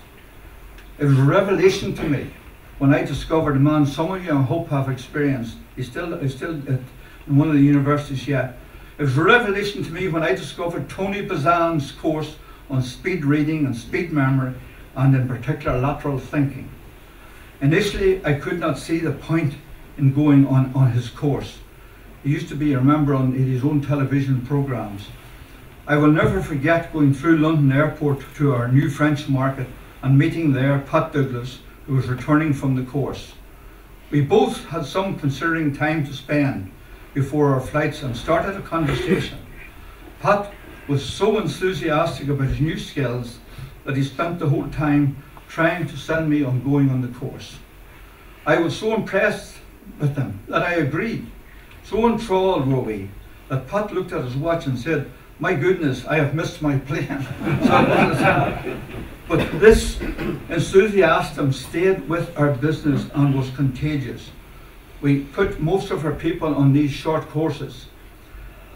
It was a revelation to me when I discovered a man some of you I hope have experienced. He's still in one of the universities yet. It was a revelation to me when I discovered Tony Bazan's course on speed reading and speed memory, and in particular lateral thinking. Initially, I could not see the point in going on his course. He used to be, I remember, on his own television programs. I will never forget going through London Airport to our new French market and meeting there Pat Douglas, who was returning from the course. We both had some considering time to spend before our flights and started a conversation. Pat was so enthusiastic about his new skills that he spent the whole time trying to sell me on going on the course. I was so impressed with him that I agreed. So enthralled were we that Pat looked at his watch and said, "My goodness, I have missed my plane." But this enthusiasm stayed with our business and was contagious. We put most of our people on these short courses.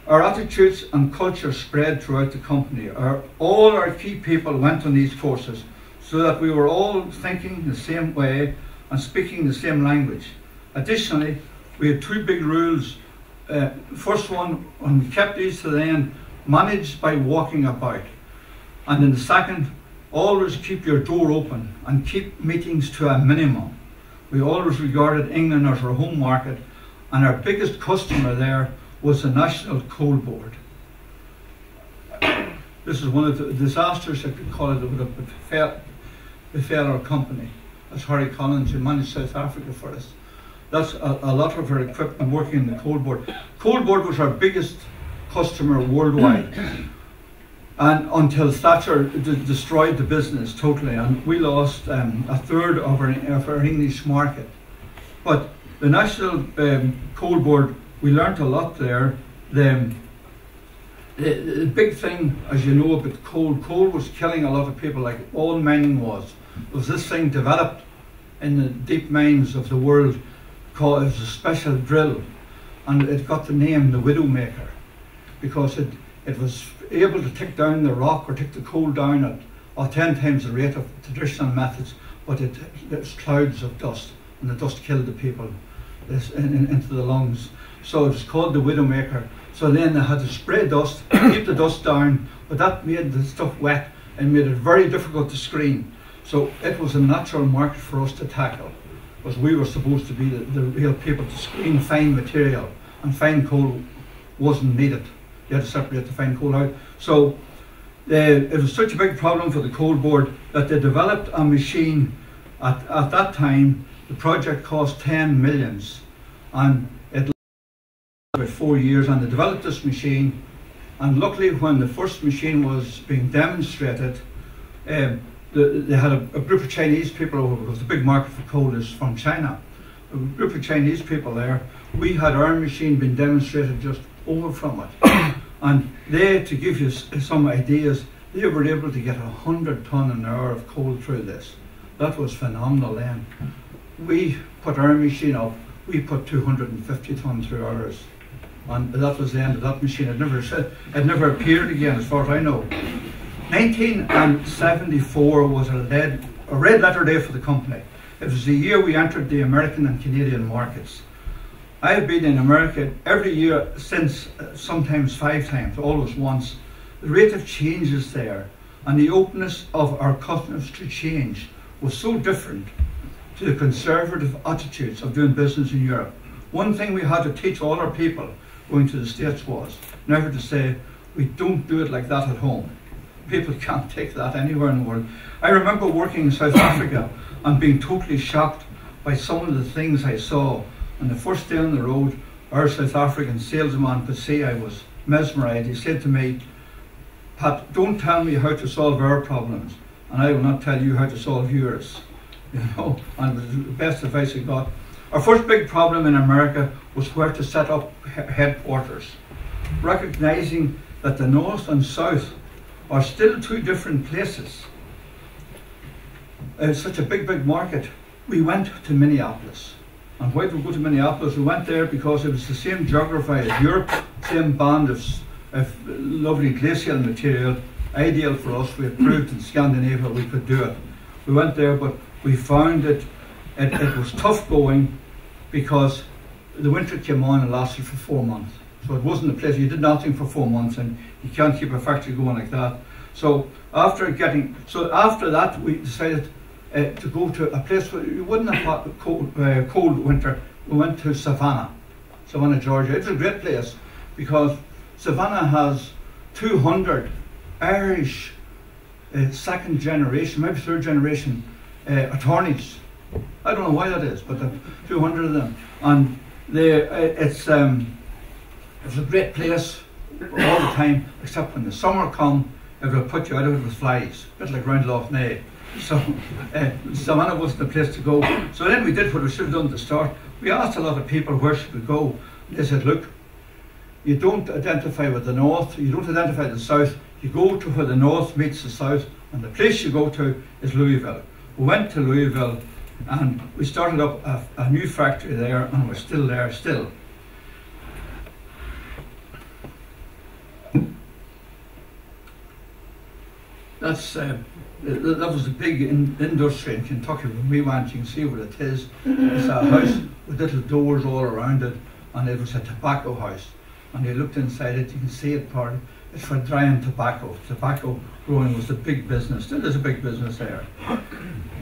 Our attitudes and culture spread throughout the company. All our key people went on these courses so that we were all thinking the same way and speaking the same language. Additionally, we had two big rules. First one, and we kept these to the end, manage by walking about. And in the second, always keep your door open and keep meetings to a minimum. We always regarded England as our home market, and our biggest customer there was the National Coal Board. This is one of the disasters, I could call it, that would have befell our company. That's Harry Collins, who managed South Africa for us. That's a lot of our equipment working in the Coal Board. Coal Board was our biggest customer worldwide, and until Thatcher destroyed the business totally, and we lost a third of our English market. But the National Coal Board, we learnt a lot there. The big thing, as you know, about coal was killing a lot of people, like all mining was. There was this thing developed in the deep mines of the world called, it was a special drill, and it got the name the Widowmaker, because it was able to take down the rock or take the coal down at 10 times the rate of traditional methods, but it was clouds of dust, and the dust killed the people into the lungs. So it was called the Widowmaker. So then they had to spray dust, keep the dust down, but that made the stuff wet and made it very difficult to screen. So it was a natural market for us to tackle, because we were supposed to be the real people to screen fine material, and fine coal wasn't needed. You had to separate the fine coal out. So it was such a big problem for the Coal Board that they developed a machine. At that time, the project cost 10 millions, and it lasted about 4 years, and they developed this machine. And luckily, when the first machine was being demonstrated, they had a group of Chinese people, because the big market for coal is from China. A group of Chinese people there. We had our machine being demonstrated just over from it. And they, to give you some ideas, they were able to get 100 tonne an hour of coal through this. That was phenomenal then. We put our machine up, we put 250 tonne through ours. And that was the end of that machine. It never appeared again, as far as I know. 1974 was a red letter day for the company. It was the year we entered the American and Canadian markets. I have been in America every year since, sometimes 5 times, always once. The rate of changes there and the openness of our customers to change was so different to the conservative attitudes of doing business in Europe. One thing we had to teach all our people going to the States was never to say, we don't do it like that at home. People can't take that anywhere in the world. I remember working in South Africa and being totally shocked by some of the things I saw. On the first day on the road, our South African salesman could see I was mesmerised. He said to me, "Pat, don't tell me how to solve our problems, and I will not tell you how to solve yours." You know, and it was the best advice I got. Our first big problem in America was where to set up headquarters. Recognising that the North and South are still two different places, such a big market, we went to Minneapolis. And why did we go to Minneapolis? We went there because it was the same geography as Europe, same band of lovely glacial material, ideal for us. We had proved in Scandinavia we could do it. We went there, but we found it was tough going because the winter came on and lasted for 4 months. So it wasn't a place, you did nothing for 4 months, and you can't keep a factory going like that. So after that we decided to go to a place where you wouldn't have had cold winter. We went to Savannah, Georgia. It's a great place because Savannah has 200 Irish second generation, maybe third generation attorneys. I don't know why that is, but there are 200 of them. And it's a great place all the time, except when the summer comes, it will put you out of it with flies, a bit like round Lough Neagh. So Savannah wasn't the place to go. So then we did what we should have done at the start. We asked a lot of people, where should we go? They said, look, you don't identify with the north, you don't identify with the south, you go to where the north meets the south, and the place you go to is Louisville. We went to Louisville and we started up a new factory there, and we're still there still. That was a big industry in Kentucky when we went. You can see what it is. It's a house with little doors all around it, and it was a tobacco house. And you looked inside it, you can see it part. It's for drying tobacco. Tobacco growing was a big business. Still is a big business there.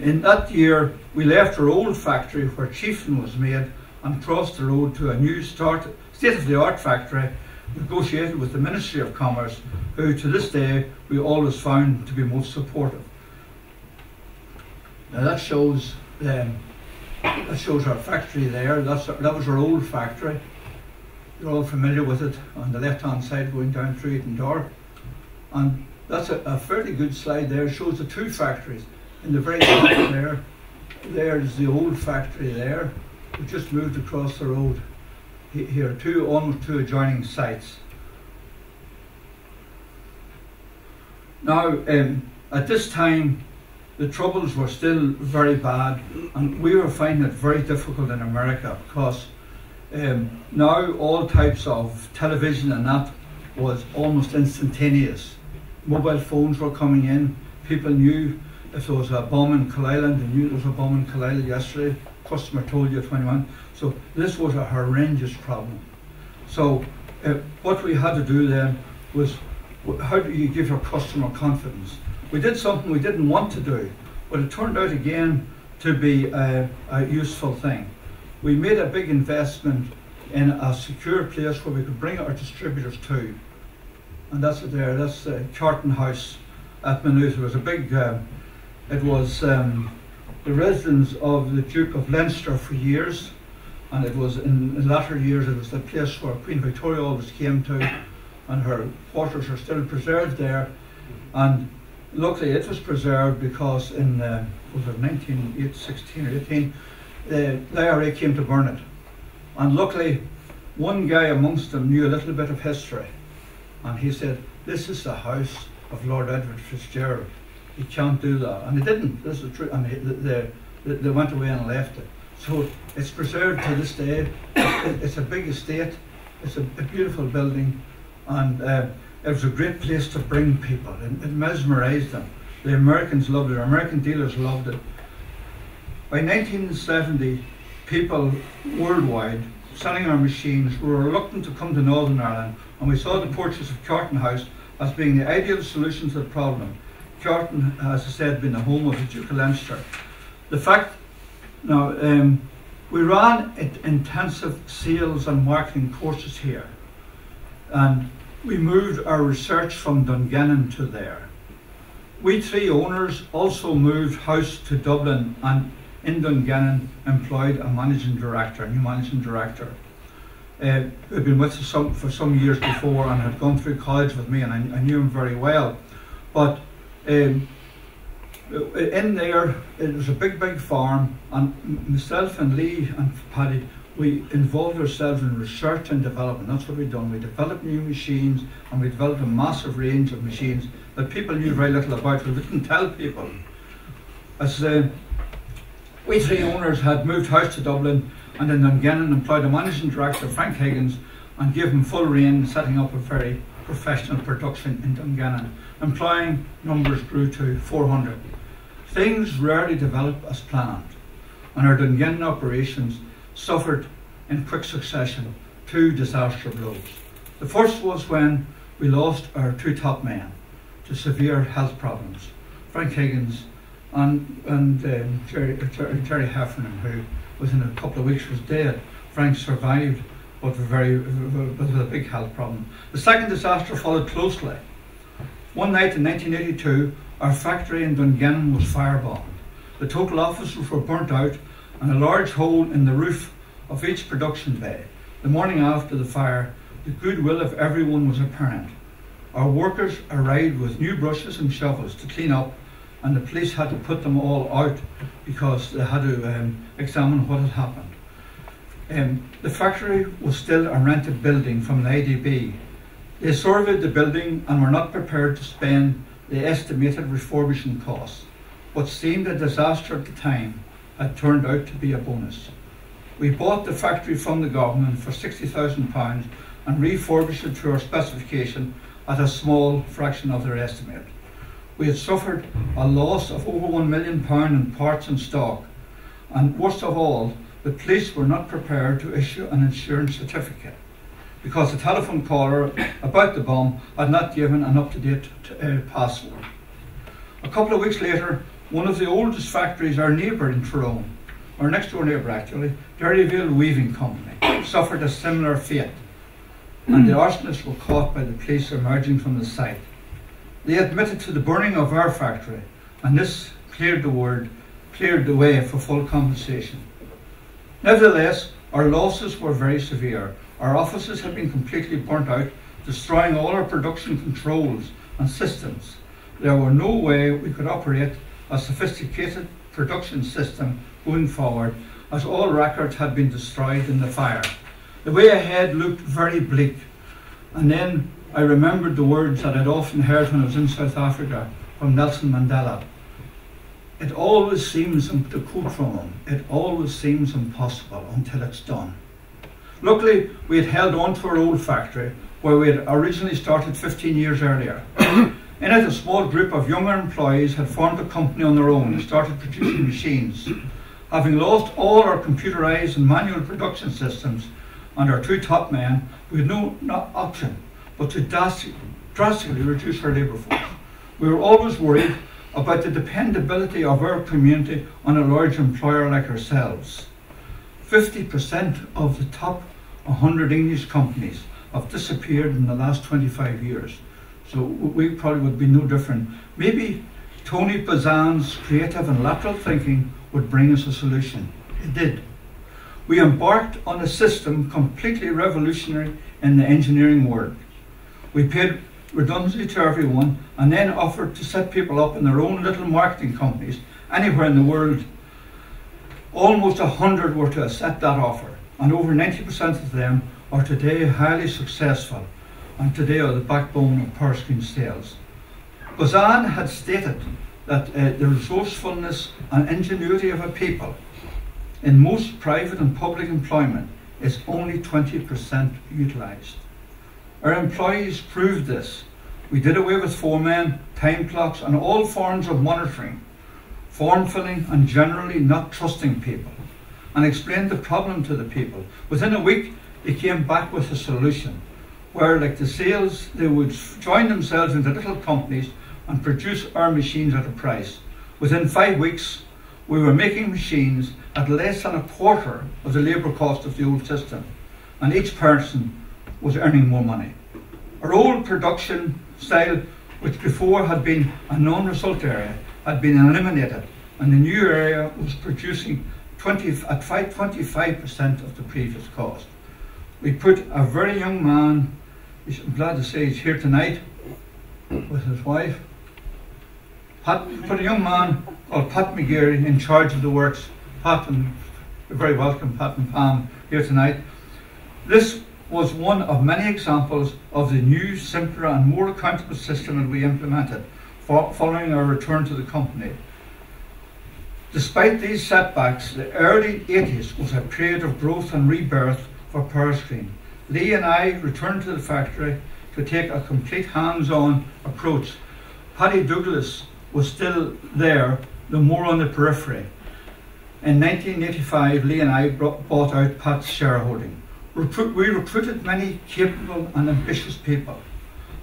In that year, we left our old factory where Chieftain was made and crossed the road to a new state-of-the-art factory, negotiated with the Ministry of Commerce, who to this day we always found to be most supportive. Now that shows our factory there. That was our old factory. You're all familiar with it on the left-hand side going down through Eaton Door. And that's a fairly good slide there. It shows the two factories. In the very top there's the old factory there. We just moved across the road. Here, almost two adjoining sites. Now, at this time, the troubles were still very bad, and we were finding it very difficult in America because now all types of television and that was almost instantaneous. Mobile phones were coming in. People knew if there was a bomb in Kyle-Island, they knew there was a bomb in Kyle-Island yesterday. Customer told you at 21. So this was a horrendous problem. So what we had to do then was, how do you give your customer confidence? We did something we didn't want to do, but it turned out again to be a useful thing. We made a big investment in a secure place where we could bring our distributors to. And that's it there, that's Carton House at Maynooth. It was a big, it was the residence of the Duke of Leinster for years, and it was in latter years it was the place where Queen Victoria always came to, and her quarters are still preserved there. And luckily it was preserved because in was it 1916 or 18, the IRA came to burn it. And luckily one guy amongst them knew a little bit of history, and he said, this is the house of Lord Edward Fitzgerald. You can't do that. And they didn't. This is true. And they went away and left it. So it's preserved to this day. It's a big estate. It's a beautiful building. And it was a great place to bring people. It mesmerized them. The Americans loved it. American dealers loved it. By 1970, people worldwide selling our machines were reluctant to come to Northern Ireland, and we saw the purchase of Carton House as being the ideal solution to the problem. Carton, as I said, being the home of the Duke of Leinster. The fact, now, we ran intensive sales and marketing courses here, and we moved our research from Dungannon to there. We three owners also moved house to Dublin, and in Dungannon employed a managing director, a new managing director, who had been with us for some years before and had gone through college with me, and I knew him very well. But in there, it was a big farm, and myself and Lee and Paddy, we involved ourselves in research and development. That's what we've done. We developed new machines, and we developed a massive range of machines that people knew very little about. We didn't tell people. as we three owners had moved house to Dublin, and in Dungannon employed a managing director, Frank Higgins, and gave him full rein in setting up a very professional production in Dungannon. Employing numbers grew to 400. Things rarely develop as planned, and our Dungannon operations suffered in quick succession 2 disaster blows. The first was when we lost our 2 top men to severe health problems, Frank Higgins and Jerry Heffernan, who within a couple of weeks was dead. Frank survived, but with a big health problem. The second disaster followed closely. One night in 1982, our factory in Dungannon was firebombed. The total offices were burnt out, and a large hole in the roof of each production bay. The morning after the fire, the goodwill of everyone was apparent. Our workers arrived with new brushes and shovels to clean up, and the police had to put them all out because they had to examine what had happened. The factory was still a rented building from the IDB. They surveyed the building and were not prepared to spend the estimated refurbishing costs. What seemed a disaster at the time had turned out to be a bonus. We bought the factory from the government for £60,000 and refurbished it to our specification at a small fraction of their estimate. We had suffered a loss of over £1 million in parts and stock, and worst of all, the police were not prepared to issue an insurance certificate because the telephone caller about the bomb had not given an up-to-date password. A couple of weeks later, one of the oldest factories, our neighbour in Tyrone, our next door neighbour actually, Derryville Weaving Company, suffered a similar fate, and the arsonists were caught by the police emerging from the site. They admitted to the burning of our factory, and this cleared the way for full compensation. Nevertheless, our losses were very severe. Our offices had been completely burnt out, destroying all our production controls and systems. There were no way we could operate a sophisticated production system going forward, as all records had been destroyed in the fire. The way ahead looked very bleak, and then I remembered the words that I'd often heard when I was in South Africa from Nelson Mandela. It always seems, to quote from him, it always seems impossible until it's done. Luckily, we had held on to our old factory, where we had originally started 15 years earlier. In it, a small group of younger employees had formed a company on their own and started producing machines. Having lost all our computerized and manual production systems and our 2 top men, we had no option but to drastically reduce our labour force. We were always worried about the dependability of our community on a large employer like ourselves. 50% of the top 100 English companies have disappeared in the last 25 years. So we probably would be no different. Maybe Tony Bazan's creative and lateral thinking would bring us a solution. It did. We embarked on a system completely revolutionary in the engineering world. We paid redundancy to everyone and then offered to set people up in their own little marketing companies anywhere in the world. Almost 100 were to accept that offer, and over 90% of them are today highly successful and today are the backbone of Powerscreen sales. Bazan had stated that the resourcefulness and ingenuity of a people in most private and public employment is only 20% utilised. Our employees proved this. We did away with foremen, time clocks and all forms of monitoring, form filling and generally not trusting people, and explained the problem to the people. Within a week they came back with a solution where, like the sales, they would join themselves into little companies and produce our machines at a price. Within 5 weeks we were making machines at less than a quarter of the labour cost of the old system, and each person was earning more money. Our old production style, which before had been a non-result area, had been eliminated, and the new area was producing 25% of the previous cost. We put a very young man, I'm glad to say he's here tonight with his wife, put a young man called Pat McGeary in charge of the works. Pat, and you're very welcome, Pat and Pam, here tonight. This was one of many examples of the new, simpler and more accountable system that we implemented following our return to the company. Despite these setbacks, the early 80s was a period of growth and rebirth for Powerscreen. Lee and I returned to the factory to take a complete hands-on approach. Paddy Douglas was still there, though more on the periphery. In 1985, Lee and I bought out Pat's shareholding. We recruited many capable and ambitious people,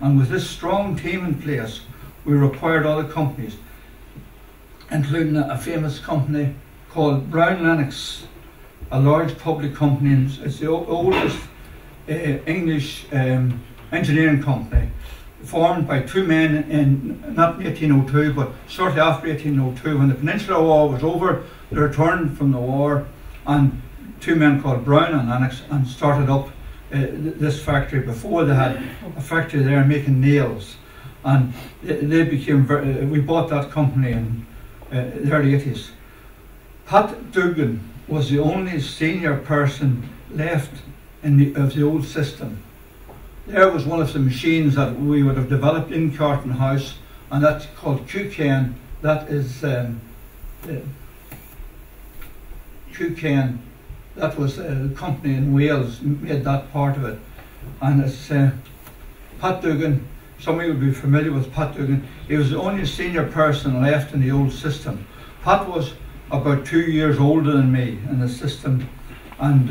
and with this strong team in place, we acquired other companies, including a famous company called Brown Lennox, a large public company. It's the oldest English engineering company, formed by two men in not 1802 but shortly after 1802. When the Peninsular War was over, they returned from the war, and two men called Brown and Lennox and started up this factory. Before they had a factory there making nails, and they became we bought that company in the early 80s. Pat Dugan was the only senior person left of the old system. There was one of the machines that we would have developed in Carton House, and that's called QCAN. That is QCAN. That was a company in Wales made that part of it, and it's Pat Dugan. Some of you will be familiar with Pat Dugan. He was the only senior person left in the old system. Pat was about 2 years older than me in the system, and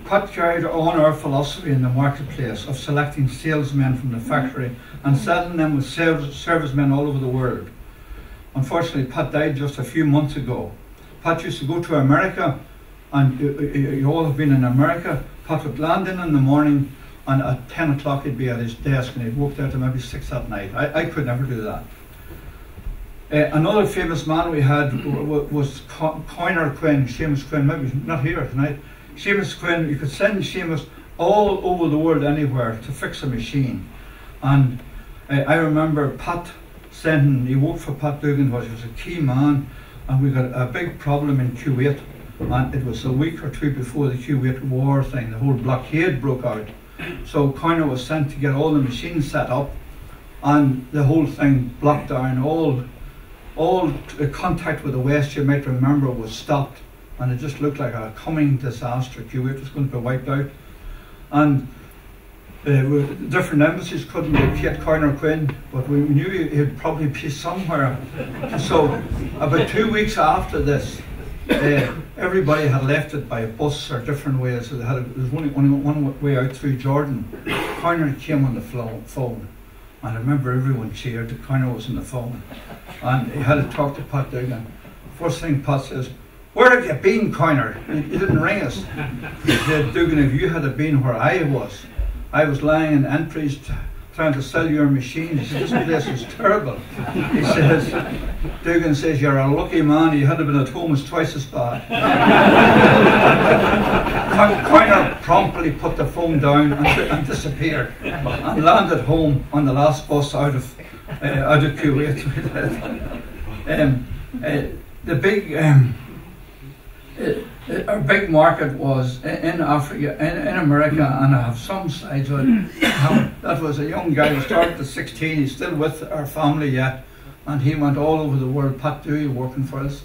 Pat carried on our philosophy in the marketplace of selecting salesmen from the factory and selling them with servicemen all over the world. Unfortunately, Pat died just a few months ago. Pat used to go to America, and you all have been in America. Pat would land in the morning, and at 10 o'clock he'd be at his desk, and he'd work there to maybe 6 at night. I could never do that. Another famous man we had was Coiner Quinn, Seamus Quinn, maybe he's not here tonight. Seamus Quinn, you could send Seamus all over the world anywhere to fix a machine. And I remember Pat sending, he worked for Pat Dugan, he was a key man, and we got a big problem in Kuwait, and it was a week or two before the Kuwait war thing, the whole blockade broke out. So Coiner was sent to get all the machines set up, and the whole thing blocked down. All contact with the West, you might remember, was stopped, and it just looked like a coming disaster. Kuwait was going to be wiped out, and different embassies couldn't locate Coiner Quinn, but we knew he'd probably be somewhere. So about 2 weeks after this, everybody had left it by bus or different ways. So there was only one way out through Jordan. Coiner came on the phone, and I remember everyone cheered that Coiner was on the phone, and he had to talk to Pat Dugan. First thing Pat says, "Where have you been, Coiner? You didn't ring us." He said, "Dugan, if you had been where I was lying in entries trying to sell your machine." He said, "This place is terrible." He says, Dugan says, "You're a lucky man, you had been at home, it's twice as bad." Coiner promptly put the phone down and disappeared, and landed home on the last bus out of Kuwait. Our big market was in Africa, in America, and I have some slides on it. That was a young guy who started at 16. He's still with our family yet, and he went all over the world. Pat Dewey working for us,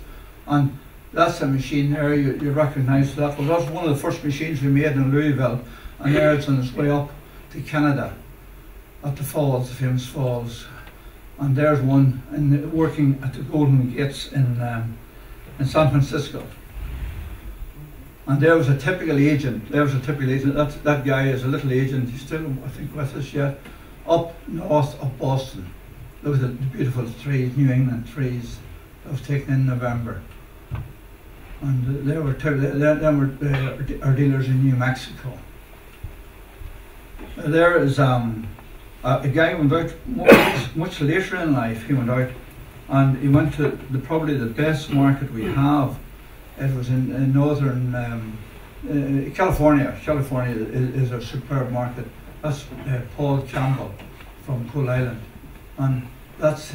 and that's a machine there. You recognise that. Well, that's one of the first machines we made in Louisville, and there it's on its way up to Canada, at the falls, the famous falls. And there's one working at the Golden Gates in San Francisco. And there was a typical agent. That guy is a little agent. He's still, I think, with us yet. Up north of Boston. Look at the beautiful trees, New England trees. That was taken in November. And they were our dealers in New Mexico. There is a guy who went out much later in life. He went out, and he went to probably the best market we have. It was in northern California. California is a superb market. That's Paul Campbell from Cool Island, and that's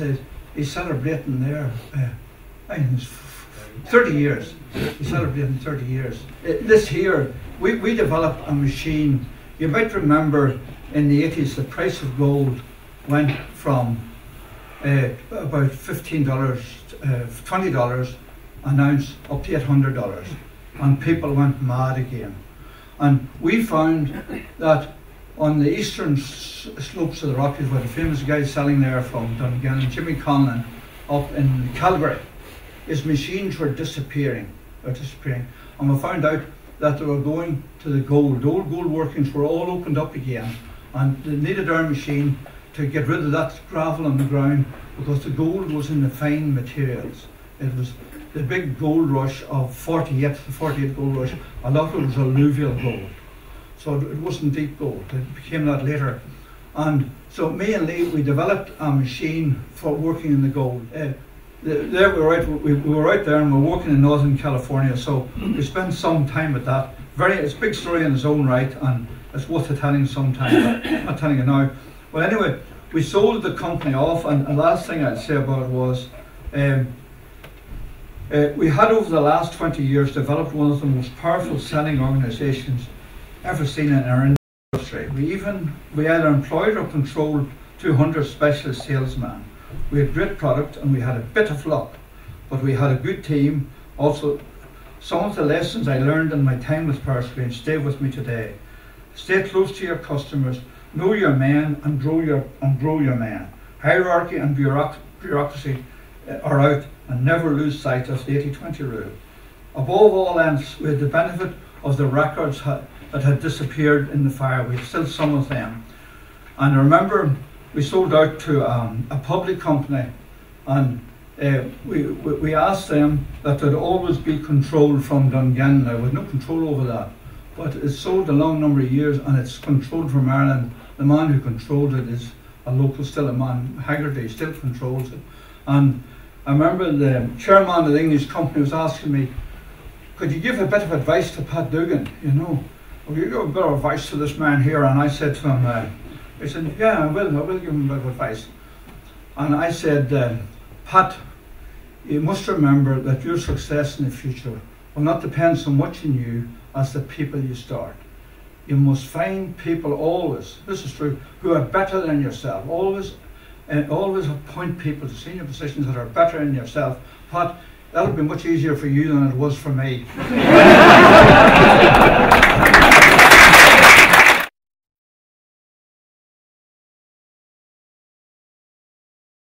he's celebrating there. I think it's 30 years. He's celebrating 30 years. This here, we developed a machine. You might remember in the 80s the price of gold went from about $15 $20 an ounce up to $800, and people went mad again. And we found that on the eastern slopes of the Rockies, where the famous guy selling there from Dungannon, Jimmy Conlon, up in Calgary, his machines were disappearing. And we found out that they were going to the gold. The old gold workings were all opened up again, and they needed our machine to get rid of that gravel on the ground, because the gold was in the fine materials. It was the big gold rush of 48 gold rush. A lot of it was alluvial gold, so it wasn't deep gold. It became that later. And so me and Lee, we developed a machine for working in the gold. There we were out there, and we're working in Northern California, so we spent some time with that. It's a big story in its own right, and it's worth telling sometime. I'm not telling you now. Well, anyway, we sold the company off, and the last thing I'd say about it was we had over the last 20 years developed one of the most powerful selling organisations ever seen in our industry. We either employed or controlled 200 specialist salesmen. We had great product and we had a bit of luck, but we had a good team. Also, some of the lessons I learned in my time with Powerscreen stay with me today. Stay close to your customers, know your men, and grow your men. Hierarchy and bureaucracy are out, and never lose sight of the 80-20 rule. Above all else, we had the benefit of the records that had disappeared in the fire. We have still some of them. And I remember we sold out to a public company, and we asked them that there'd always be control from Dungannon. There was no control over that, but it's sold a long number of years, and it's controlled from Ireland. The man who controlled it is a local, still a man, Haggerty, still controls it. And I remember the chairman of the English company was asking me, could you give a bit of advice to Pat Dugan, you know? Will you give a bit of advice to this man here? And I said to him, he said, yeah, I will give him a bit of advice. And I said, Pat, you must remember that your success in the future will not depend so much on you as the people you start. You must find people always, this is true, who are better than yourself. Always appoint people to senior positions that are better than yourself. Pat, that'll be much easier for you than it was for me.